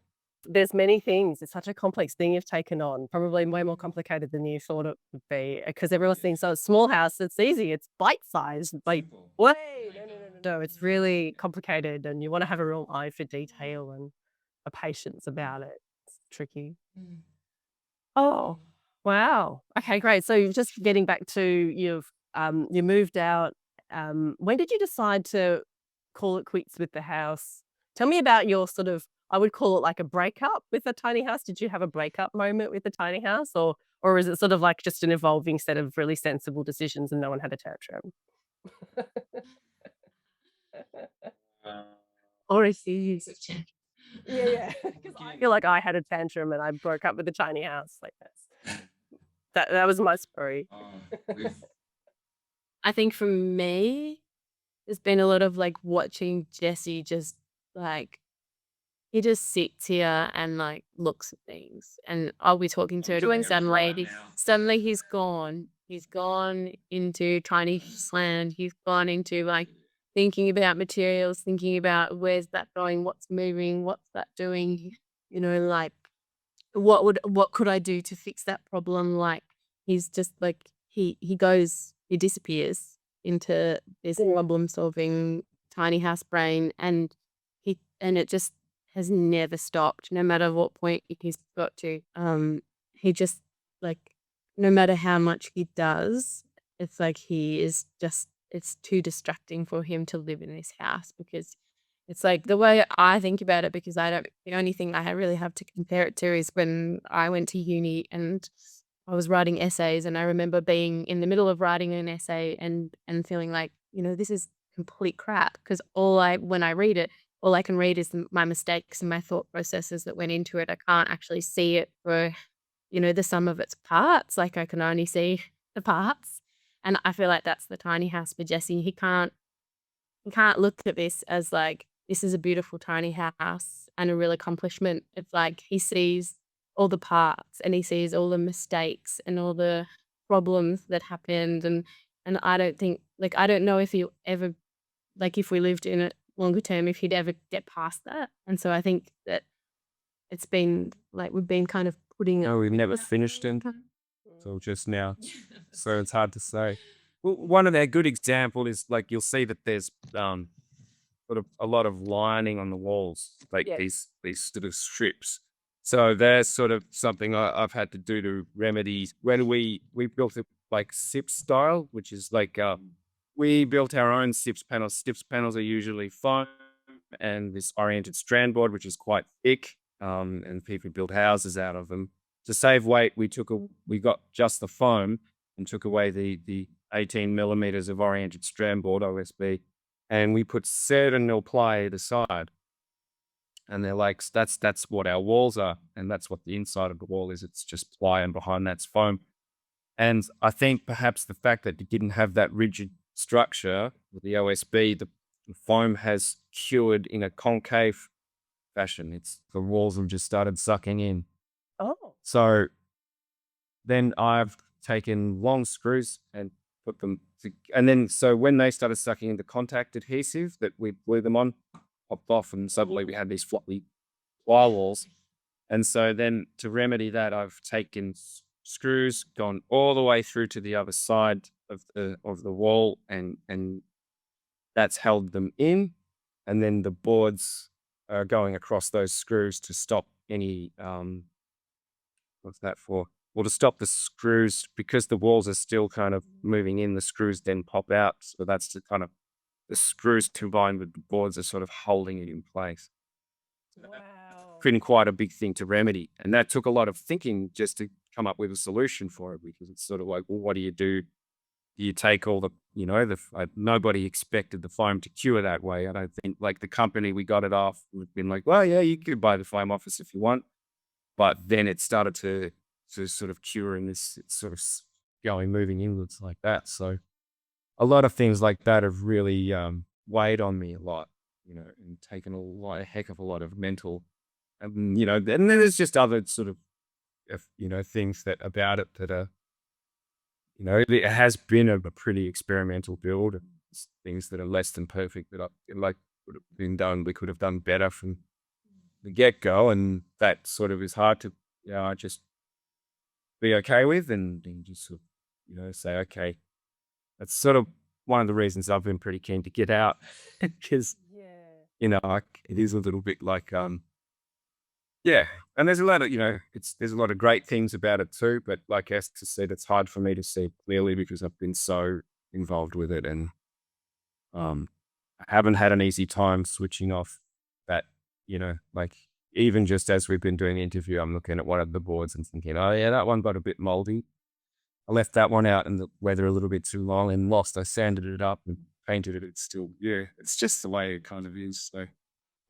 There's many things. It's such a complex thing you've taken on, probably way more complicated than you thought it would be. Because everyone's thinking, so it's small house, it's easy, it's bite-sized. Like, wait, no, it's really complicated, and you want to have a real eye for detail and a patience about it. It's tricky. Oh, wow. Okay, great. So just getting back to you moved out. When did you decide to call it quits with the house? Tell me about your sort of, I would call it like a breakup with the tiny house. Did you have a breakup moment with the tiny house, or is it sort of like just an evolving set of really sensible decisions and no one had a tantrum? Or a series of challenges. Yeah. Because I feel like I had a tantrum and I broke up with the tiny house. Like that was my story. I think for me, there's been a lot of like watching Jesse just like he just sits here and like looks at things, and I'll be talking to her, and suddenly he's gone. He's gone into tiny land. He's gone into like thinking about materials, thinking about where's that going, what's moving, what's that doing, like what could I do to fix that problem? Like he's just like he disappears into this problem solving tiny house brain, and it just has never stopped, no matter what point he's got to. He just like no matter how much he does, it's like it's too distracting for him to live in this house, because it's like the way I think about it, because the only thing I really have to compare it to is when I went to uni and I was writing essays, and I remember being in the middle of writing an essay and feeling like, this is complete crap, because when I read it, all I can read is my mistakes and my thought processes that went into it. I can't actually see it for, the sum of its parts. Like I can only see the parts. And I feel like that's the tiny house for Jesse. He can't look at this as like, this is a beautiful tiny house and a real accomplishment. It's like he sees all the parts and he sees all the mistakes and all the problems that happened. And I don't know if he'll ever, like if we lived in it longer term, if he'd ever get past that. And so I think that it's been like we've been kind of putting No, we've never finished it until just now. So it's hard to say. Well, one of their good example is like you'll see that there's sort of a lot of lining on the walls, like these sort of strips. So there's sort of something I've had to do to remedy. When we built it like SIPS style, which is like we built our own SIPS panels. SIPS panels are usually foam and this oriented strand board, which is quite thick, and people build houses out of them. To save weight, we got just the foam and took away the 18 millimeters of oriented strand board, OSB, and we put certain nil ply either side. And they're like, that's what our walls are, and that's what the inside of the wall is. It's just ply, and behind that's foam. And I think perhaps the fact that it didn't have that rigid structure with the OSB, the foam has cured in a concave fashion. The walls have just started sucking in. Oh. So then I've taken long screws and put them and then so when they started sucking into contact adhesive that we blew them on, popped off, and suddenly we had these floppy ply walls. And so then to remedy that, I've taken screws, gone all the way through to the other side of the wall, and that's held them in. And then the boards are going across those screws to stop any what's that for? Well, to stop the screws, because the walls are still kind of moving in, the screws then pop out. So that's the screws combined with the boards are sort of holding it in place. Wow. Been quite a big thing to remedy. And that took a lot of thinking just to come up with a solution for it, because it's sort of like, well, what do you do? Do you take all the, nobody expected the foam to cure that way. I don't think, like the company we got it off, we've been like, well, yeah, you could buy the foam off us if you want. But then it started to sort of cure, and it's sort of moving inwards like that. So a lot of things like that have really weighed on me a lot, and taken a heck of a lot of mental, and then there's just other sort of, things that about it that are, it has been a pretty experimental build. things that are less than perfect that I feel like would have been done. We could have done better from the get go, and that sort of is hard to, just be okay with, and just sort of, say, okay, that's sort of one of the reasons I've been pretty keen to get out because, it is a little bit like, yeah. And there's a lot of, there's a lot of great things about it too, but like Esther said, it's hard for me to see clearly because I've been so involved with it. And, I haven't had an easy time switching off that, like even just as we've been doing the interview, I'm looking at one of the boards and thinking, oh yeah, that one got a bit moldy. I left that one out in the weather a little bit too long and lost. I sanded it up and painted it. It's still, it's just the way it kind of is. So,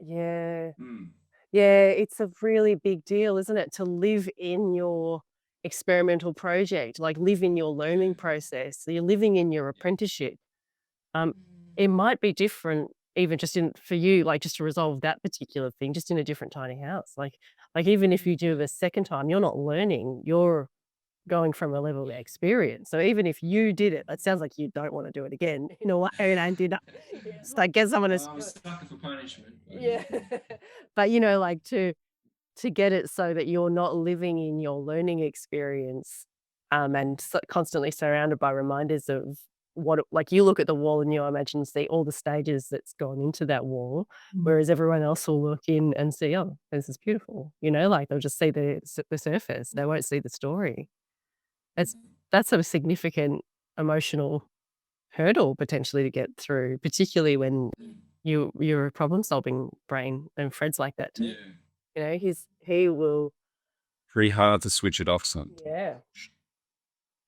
Yeah. Yeah, it's a really big deal, isn't it, to live in your experimental project, like live in your learning process. So you're living in your apprenticeship. It might be different even just for you, like just to resolve that particular thing, just in a different tiny house. Like even if you do it a second time, you're not learning, you're going from a level of experience. So even if you did it, that sounds like you don't want to do it again in a way. And I did not. It's like get someone to. I'm stuck for punishment. Yeah. But like to get it so that you're not living in your learning experience, and constantly surrounded by reminders of like you look at the wall and you imagine see all the stages that's gone into that wall, whereas everyone else will look in and see, oh, this is beautiful. Like they'll just see the surface. They won't see the story. That's a significant emotional hurdle potentially to get through, particularly when you're a problem solving brain, and Fred's like that too. He will. pretty hard to switch it off sometimes Yeah.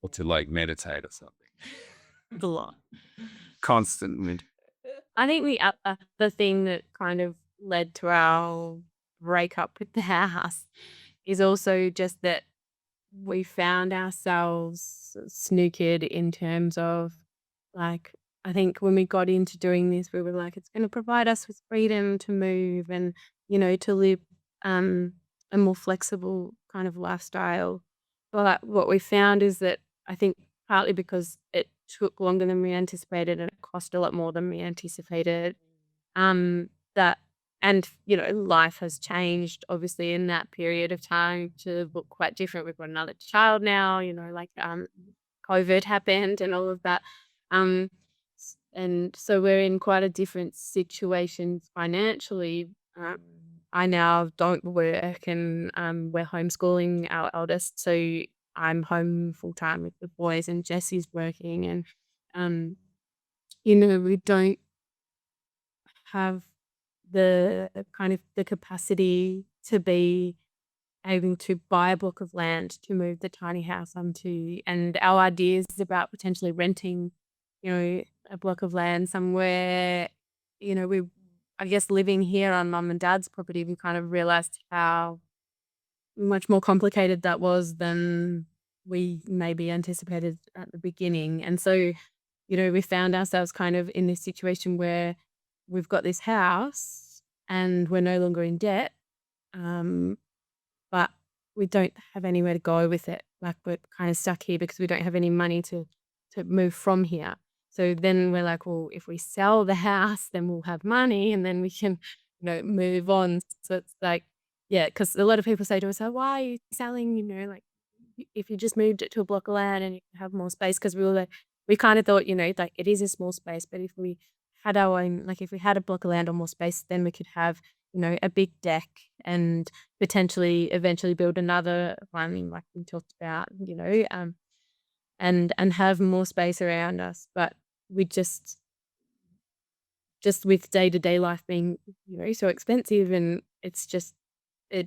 or to like meditate or something. A lot. Constant. I think the thing that kind of led to our breakup with the house is also just that we found ourselves snookered in terms of, like, I think when we got into doing this, we were like, it's going to provide us with freedom to move and, to live a more flexible kind of lifestyle. But what we found is that I think partly because it took longer than we anticipated and it cost a lot more than we anticipated, that and life has changed obviously in that period of time to look quite different. We've got another child now, like COVID happened and all of that. And so we're in quite a different situation financially. I now don't work and we're homeschooling our eldest. So I'm home full time with the boys and Jesse's working, and we don't have the kind of the capacity to be able to buy a block of land to move the tiny house onto, and our ideas about potentially renting, a block of land somewhere, I guess living here on mum and dad's property, we kind of realized how much more complicated that was than we maybe anticipated at the beginning. And so, we found ourselves kind of in this situation where we've got this house and we're no longer in debt, but we don't have anywhere to go with it. Like we're kind of stuck here because we don't have any money to move from here. So then we're like, well, if we sell the house, then we'll have money and then we can, move on. So it's like, yeah, because a lot of people say to us, oh, why are you selling, like if you just moved it to a block of land and you have more space, because we kind of thought, like it is a small space, but if we had our own, like if we had a block of land or more space, then we could have, a big deck and potentially eventually build another one like we talked about, and have more space around us. But we just with day-to-day life being, so expensive, and it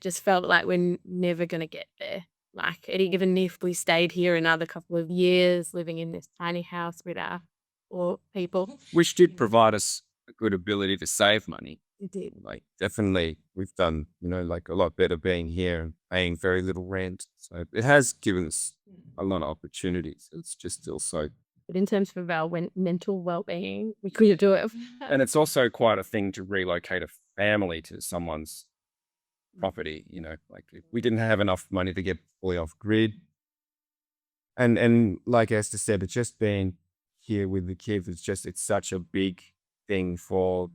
just felt like we're never going to get there. Like even if we stayed here another couple of years living in this tiny house with our or people. Which did provide us a good ability to save money. It did. Like definitely we've done, like a lot better being here and paying very little rent. So it has given us a lot of opportunities. It's just still so. But in terms of our mental well-being, we couldn't do it. And it's also quite a thing to relocate a family to someone's property, like if we didn't have enough money to get fully off grid. And like Esther said, it's just been here with the kids. It's such a big thing for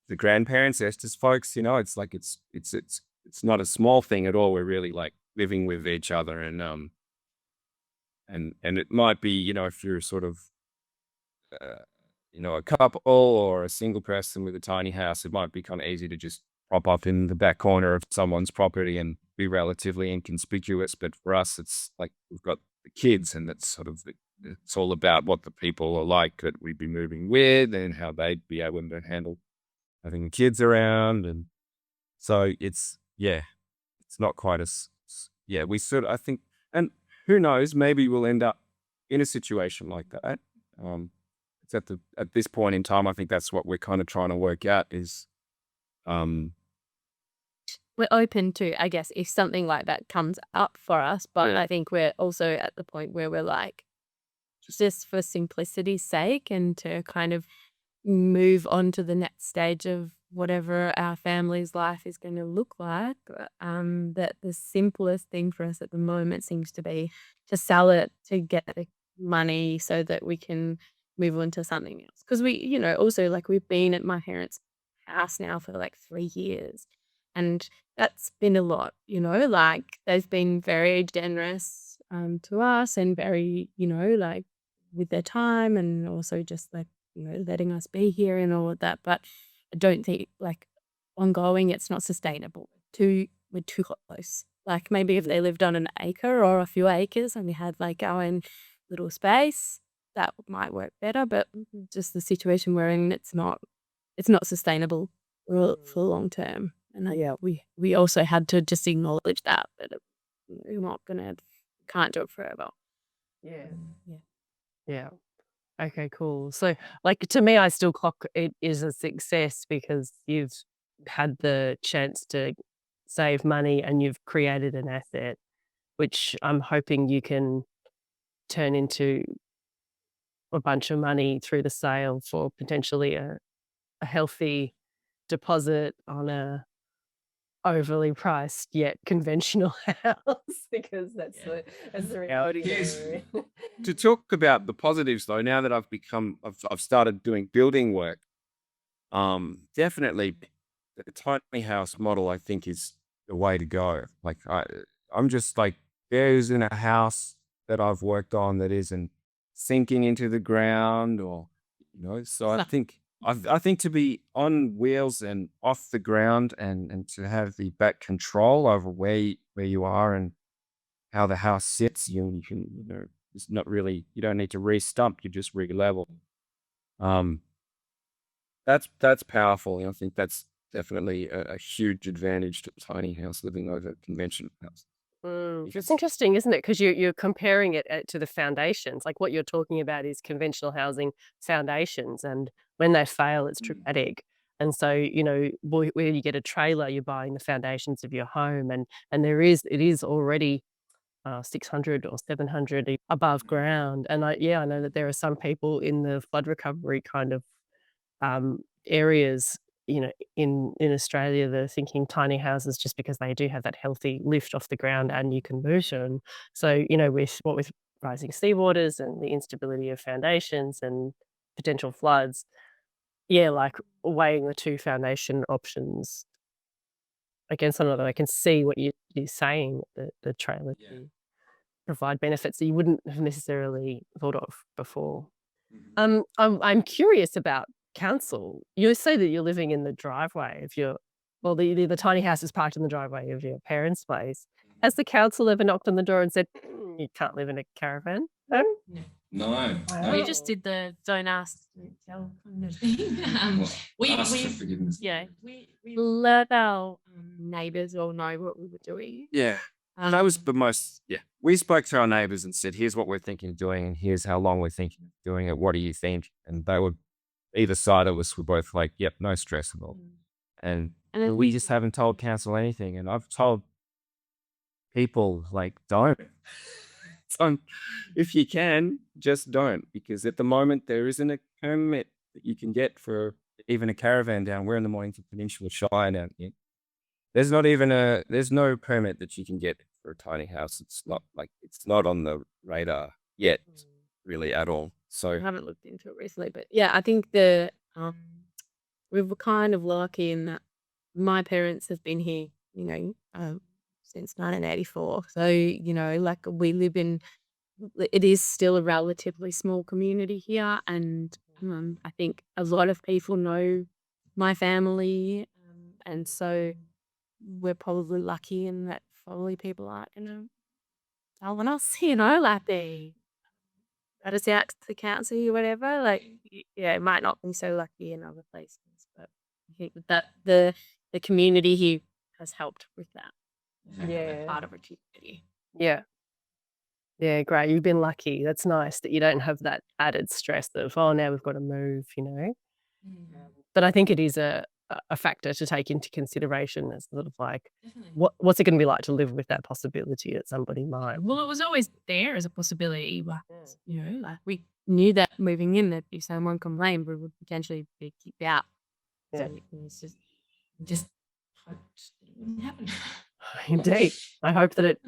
the grandparents, Esther's folks. It's like it's not a small thing at all. We're really like living with each other, and it might be, if you're sort of a couple or a single person with a tiny house, it might be kind of easy to just prop up in the back corner of someone's property and be relatively inconspicuous. But for us, it's like we've got the kids, and it's sort of it's all about what the people are like that we'd be moving with and how they'd be able to handle having the kids around. And so it's not quite as we sort of, I think, and who knows, maybe we'll end up in a situation like that. It's at this point in time, I think that's what we're kind of trying to work out is, We're open to, I guess, if something like that comes up for us, but I think we're also at the point where we're like, just for simplicity's sake and to kind of move on to the next stage of whatever our family's life is going to look like, that the simplest thing for us at the moment seems to be to sell it to get the money so that we can move on to something else. Because we, also like we've been at my parents' house now for like 3 years, and that's been a lot, like they've been very generous to us and very, like with their time, and also just like, letting us be here and all of that. But I don't think like ongoing, it's not sustainable. We're too close. Like maybe if they lived on an acre or a few acres and we had like our own little space, that might work better. But just the situation we're in, it's not sustainable for long term. And we also had to just acknowledge that we're can't do it forever. Yeah. Okay, cool. So, like, to me, I still clock it is a success because you've had the chance to save money and you've created an asset, which I'm hoping you can turn into a bunch of money through the sale for potentially a healthy deposit on a overly priced yet conventional house, because that's the reality that we're in. to talk about the positives though, now that I've started doing building work, definitely the tiny house model I think is the way to go. Like I'm just like, there isn't a house that I've worked on that isn't sinking into the ground, or so I think to be on wheels and off the ground, and to have the back control over where you are and how the house sits, you can, it's not really, you don't need to re-stump, you just re-level. That's powerful. I think that's definitely a huge advantage to tiny house living over conventional house. It's interesting, isn't it? Because you're comparing it to the foundations. Like what you're talking about is conventional housing foundations, and when they fail, it's traumatic. And so, where you get a trailer, you're buying the foundations of your home, and it is already 600 or 700 above ground. And I know that there are some people in the flood recovery kind of areas, in Australia, they're thinking tiny houses just because they do have that healthy lift off the ground and you can move them. So, with rising seawaters and the instability of foundations and potential floods, like weighing the two foundation options against one another, I can see what you're saying, that the trailer can provide benefits that you wouldn't have necessarily thought of before. I'm curious about council. You say that you're living in the driveway of the tiny house is parked in the driveway of your parents' place. Has the council ever knocked on the door and said, you can't live in a caravan? No? No. We just did the don't ask, don't tell kind of thing. Ask for forgiveness. We let our neighbours all know what we were doing. Yeah. That was the most, we spoke to our neighbors and said, here's what we're thinking of doing, and here's how long we're thinking of doing it. What do you think? And they were, either side of us were both like, yep, no stress at all. And we just haven't told council anything. And I've told people, like, don't. If you can, just don't. Because at the moment, there isn't a permit that you can get for even a caravan down. We're in the Mornington Peninsula Shire down here. There's no permit that you can get for a tiny house. It's not on the radar yet, really, at all. So haven't looked into it recently, but yeah, I think we were kind of lucky in that my parents have been here, since 1984. So, like we live in, it is still a relatively small community here. And I think a lot of people know my family. And so we're probably lucky in that probably people aren't going to tell on us, like they let us out to the council or whatever. Like, yeah, it might not be so lucky in other places, but I think that the community here has helped with that. We're Yeah. part of a community. Yeah. Yeah, great. You've been lucky. That's nice that you don't have that added stress of, oh, now we've got to move, But I think it is a factor to take into consideration as sort of like, Definitely. what's it going to be like to live with that possibility that somebody might. Well, it was always there as a possibility, but like we knew that moving in that if someone complained, we would potentially be kicked out. Yeah. So it's just hoped it wouldn't happen. Indeed. I hope that it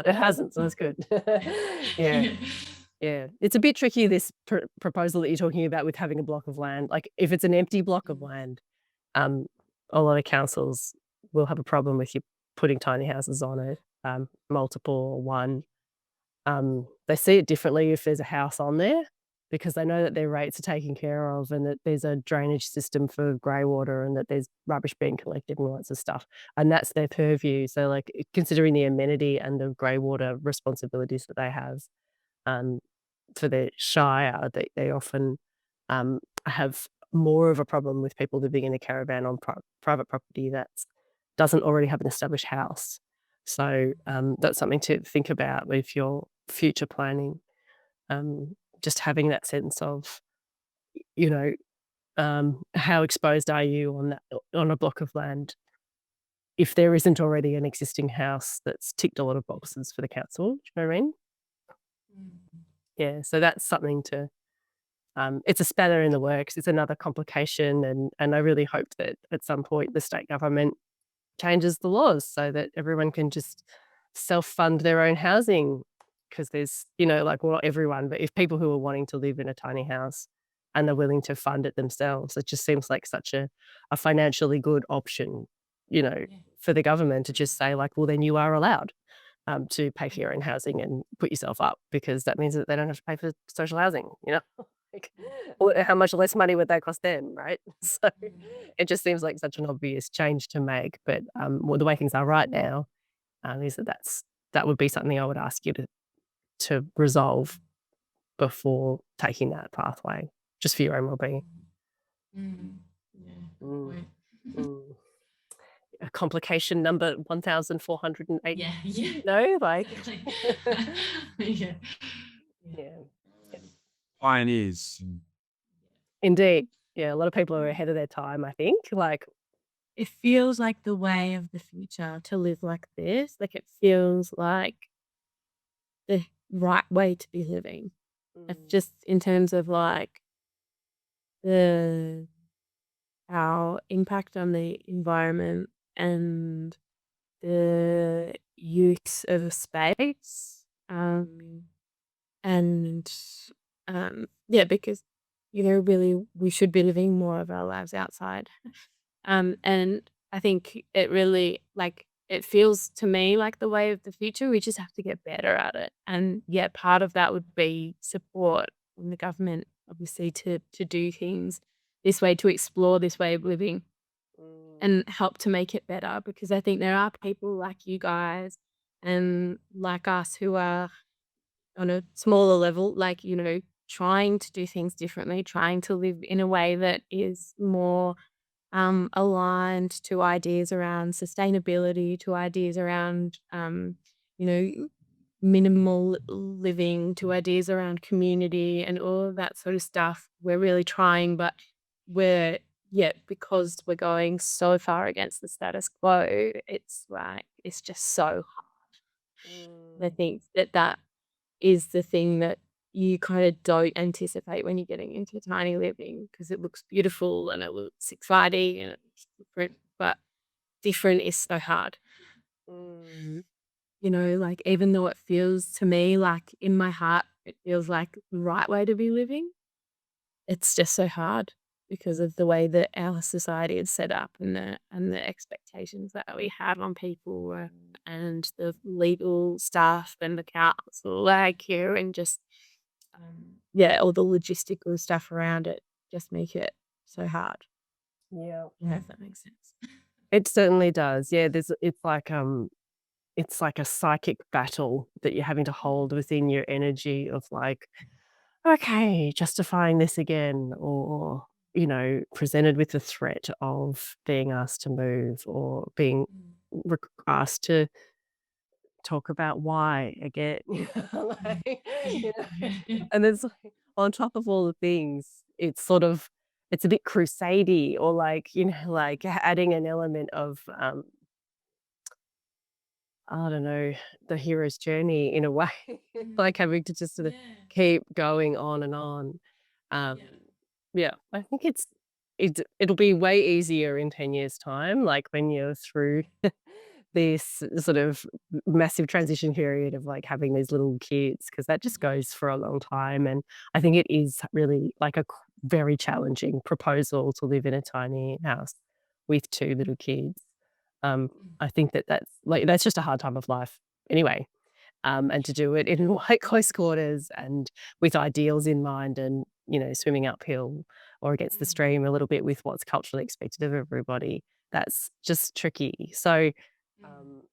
hasn't, so that's good. Yeah. Yeah. It's a bit tricky, this proposal that you're talking about with having a block of land. Like if it's an empty block of land, a lot of councils will have a problem with you putting tiny houses on it, multiple or one. They see it differently if there's a house on there because they know that their rates are taken care of and that there's a drainage system for grey water and that there's rubbish being collected and all that sort of stuff. And that's their purview. So like considering the amenity and the grey water responsibilities that they have for their shire, they often have more of a problem with people living in a caravan on private property that doesn't already have an established house. So that's something to think about with your future planning. Just having that sense of, how exposed are you on a block of land if there isn't already an existing house that's ticked a lot of boxes for the council. Do you know what I mean? Yeah, so that's something to. It's a spanner in the works. It's another complication, and I really hope that at some point the state government changes the laws so that everyone can just self-fund their own housing. Because there's, like, well, not everyone, but if people who are wanting to live in a tiny house and they're willing to fund it themselves, it just seems like such a financially good option, for the government to just say, like, well, then you are allowed to pay for your own housing and put yourself up because that means that they don't have to pay for social housing, Like, how much less money would that cost them, right? So it just seems like such an obvious change to make. But well, the way things are right now is that would be something I would ask you to resolve before taking that pathway, just for your own well-being. Complication number 1408. Yeah. No, like Yeah. yeah. Pioneers. Indeed. Yeah, a lot of people are ahead of their time, I think. Like, It feels like the way of the future to live like this. Like it feels like the right way to be living. Just in terms of like our impact on the environment and the use of space. And because really we should be living more of our lives outside. And I think it really it feels to me like the way of the future. We just have to get better at it. And yeah, part of that would be support from the government, obviously, to do things this way, to explore this way of living and help to make it better. Because I think there are people like you guys and like us who are on a smaller level, trying to do things differently, trying to live in a way that is more aligned to ideas around sustainability, to ideas around, minimal living, to ideas around community and all of that sort of stuff. We're really trying, but because we're going so far against the status quo, it's just so hard. I think that is the thing that you kind of don't anticipate when you're getting into tiny living because it looks beautiful and it looks exciting and it's different, but different is so hard. like even though it feels to me like in my heart, it feels like the right way to be living, it's just so hard because of the way that our society is set up and the expectations that we have on people and the legal staff and the council like here and just all the logistical stuff around it just make it so hard. Yeah. If that makes sense. It certainly does. Yeah, it's like a psychic battle that you're having to hold within your energy of like, okay, justifying this again, or, presented with the threat of being asked to move or being asked to talk about why again. Like, and it's like, on top of all the things, it's a bit crusady or like, like adding an element of, I don't know, the hero's journey in a way, like having to just sort of keep going on and on. Um, yeah, I think it'll be way easier in 10 years' time, like when you're through this sort of massive transition period of like having these little kids, because that just goes for a long time. And I think it is really like a very challenging proposal to live in a tiny house with two little kids. Um, I think that's just a hard time of life anyway. And to do it in like close quarters and with ideals in mind and, swimming uphill or against the stream a little bit with what's culturally expected of everybody, that's just tricky. So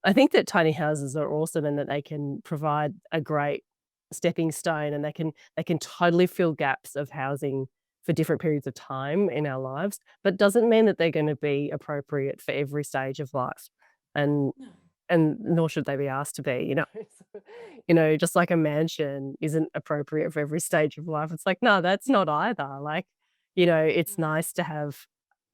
I think that tiny houses are awesome and that they can provide a great stepping stone and they can totally fill gaps of housing for different periods of time in our lives, but doesn't mean that they're going to be appropriate for every stage of life. And and nor should they be asked to be. So, just like a mansion isn't appropriate for every stage of life. It's like, no, that's not either. Like, it's nice to have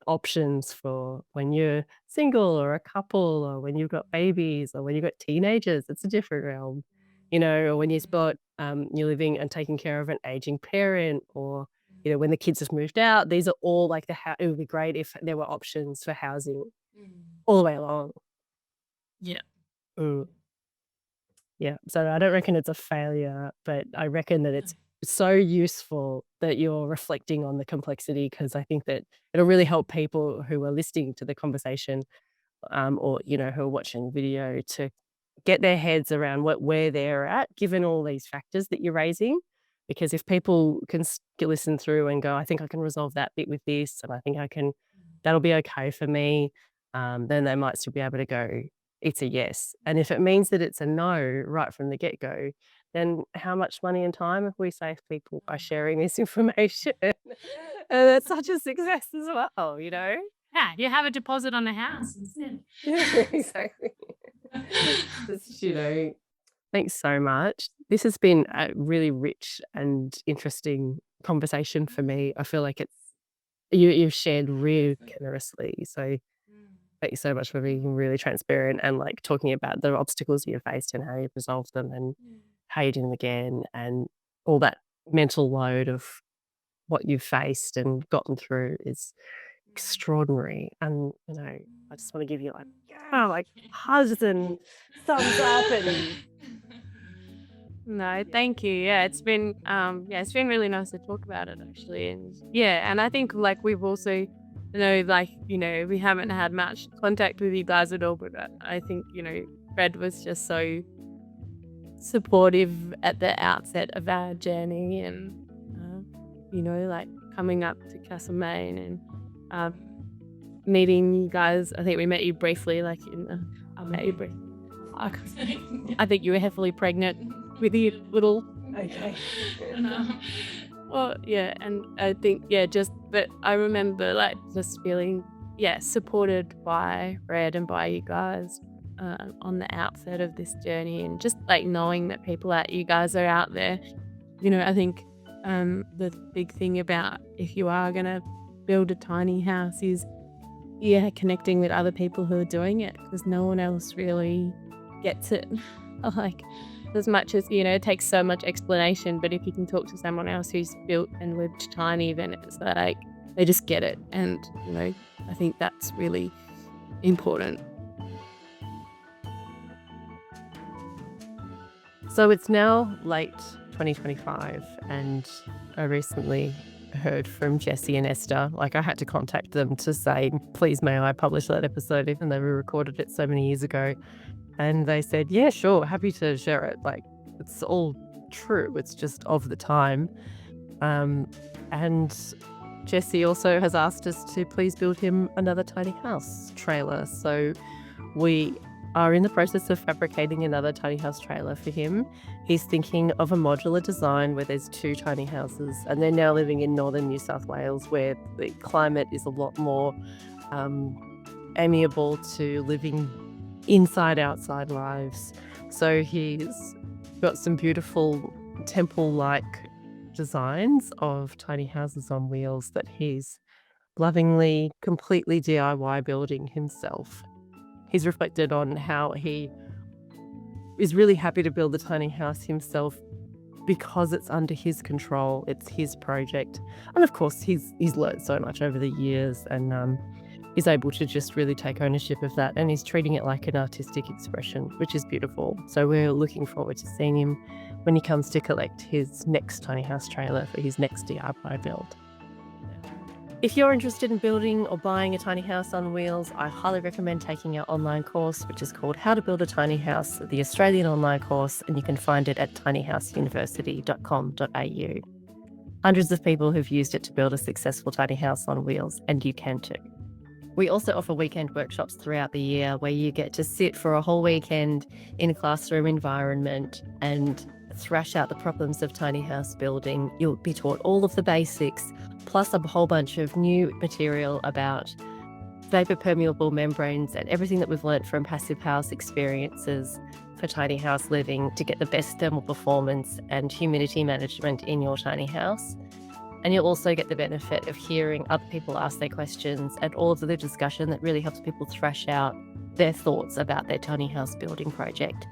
options for when you're single or a couple or when you've got babies or when you've got teenagers. It's a different realm, or when you're living and taking care of an aging parent or, when the kids have moved out. These are all like it would be great if there were options for housing all the way along. Yeah. Mm. Yeah, so I don't reckon it's a failure, but I reckon that it's so useful that you're reflecting on the complexity because I think that it'll really help people who are listening to the conversation, or, who are watching the video to get their heads around where they're at, given all these factors that you're raising. Because if people can listen through and go, I think I can resolve that bit with this, and I think that'll be okay for me, then they might still be able to go, it's a yes. And if it means that it's a no right from the get go, then how much money and time have we saved people by sharing this information? And that's such a success as well, Yeah, you have a deposit on a house instead. Exactly. Just, thanks so much. This has been a really rich and interesting conversation for me. I feel like you've shared really generously. So thank you so much for being really transparent and like talking about the obstacles you faced and how you resolved them and how you did them again and all that mental load of what you've faced and gotten through is extraordinary. And, I just want to give you like hugs and thumbs up and No, thank you. Yeah, it's been really nice to talk about it actually. And I think like we've also, we haven't had much contact with you guys at all, but I think, Fred was just so supportive at the outset of our journey and, like coming up to Castlemaine and meeting you guys. I think we met you briefly, I met you briefly. I think you were heavily pregnant with your little. okay. Well, yeah, and I think, but I remember just feeling, supported by Red and by you guys on the outset of this journey and just knowing that you guys are out there. I think the big thing about if you are going to build a tiny house is, connecting with other people who are doing it because no one else really gets it. As much as, it takes so much explanation, but if you can talk to someone else who's built and lived tiny, then it's they just get it. And, I think that's really important. So it's now late 2025, and I recently heard from Jesse and Esther. Like, I had to contact them to say, please, may I publish that episode, even though we recorded it so many years ago. And they said, yeah, sure, happy to share it. Like, it's all true. It's just of the time. And Jesse also has asked us to please build him another tiny house trailer. So we are in the process of fabricating another tiny house trailer for him. He's thinking of a modular design where there's 2 tiny houses, and they're now living in northern New South Wales, where the climate is a lot more amiable to living inside-outside lives. So he's got some beautiful temple-like designs of tiny houses on wheels that he's lovingly, completely DIY building himself. He's reflected on how he is really happy to build the tiny house himself because it's under his control. It's his project. And of course, he's learned so much over the years, and is able to just really take ownership of that. And he's treating it like an artistic expression, which is beautiful. So we're looking forward to seeing him when he comes to collect his next tiny house trailer for his next DIY build. If you're interested in building or buying a tiny house on wheels, I highly recommend taking our online course, which is called How to Build a Tiny House, the Australian online course, and you can find it at tinyhouseuniversity.com.au. Hundreds of people have used it to build a successful tiny house on wheels, and you can too. We also offer weekend workshops throughout the year where you get to sit for a whole weekend in a classroom environment and thrash out the problems of tiny house building. You'll be taught all of the basics, plus a whole bunch of new material about vapor permeable membranes and everything that we've learnt from passive house experiences for tiny house living to get the best thermal performance and humidity management in your tiny house. And you'll also get the benefit of hearing other people ask their questions and all of the discussion that really helps people thrash out their thoughts about their tiny house building project.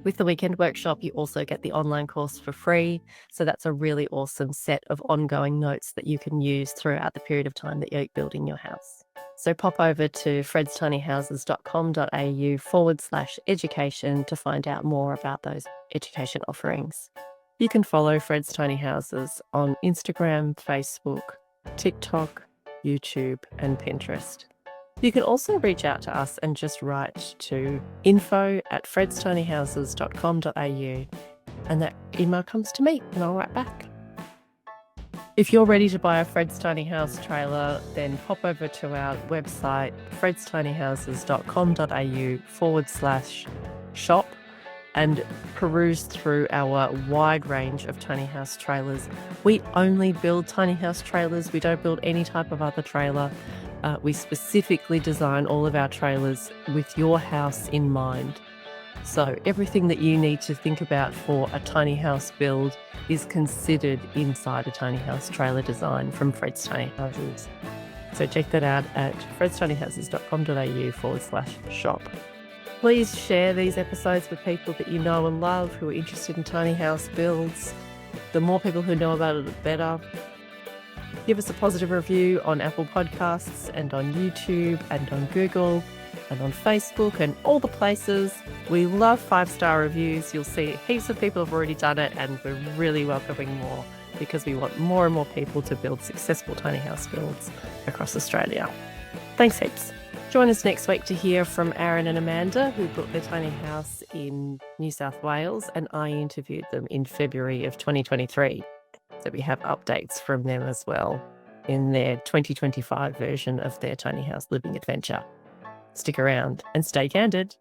With the weekend workshop, you also get the online course for free. So that's a really awesome set of ongoing notes that you can use throughout the period of time that you're building your house. So pop over to fredstinyhouses.com.au/education to find out more about those education offerings. You can follow Fred's Tiny Houses on Instagram, Facebook, TikTok, YouTube, and Pinterest. You can also reach out to us and just write to info@fredstinyhouses.com.au, and that email comes to me and I'll write back. If you're ready to buy a Fred's Tiny House trailer, then pop over to our website, fredstinyhouses.com.au/shop, and peruse through our wide range of tiny house trailers. We only build tiny house trailers. We don't build any type of other trailer. We specifically design all of our trailers with your house in mind. So everything that you need to think about for a tiny house build is considered inside a tiny house trailer design from Fred's Tiny Houses. So check that out at fredstinyhouses.com.au/shop. Please share these episodes with people that you know and love who are interested in tiny house builds. The more people who know about it, the better. Give us a positive review on Apple Podcasts and on YouTube and on Google and on Facebook and all the places. We love 5-star reviews. You'll see heaps of people have already done it, and we're really welcoming more because we want more and more people to build successful tiny house builds across Australia. Thanks heaps. Join us next week to hear from Aaron and Amanda, who built their tiny house in New South Wales, and I interviewed them in February of 2023. So we have updates from them as well in their 2025 version of their tiny house living adventure. Stick around and stay candid.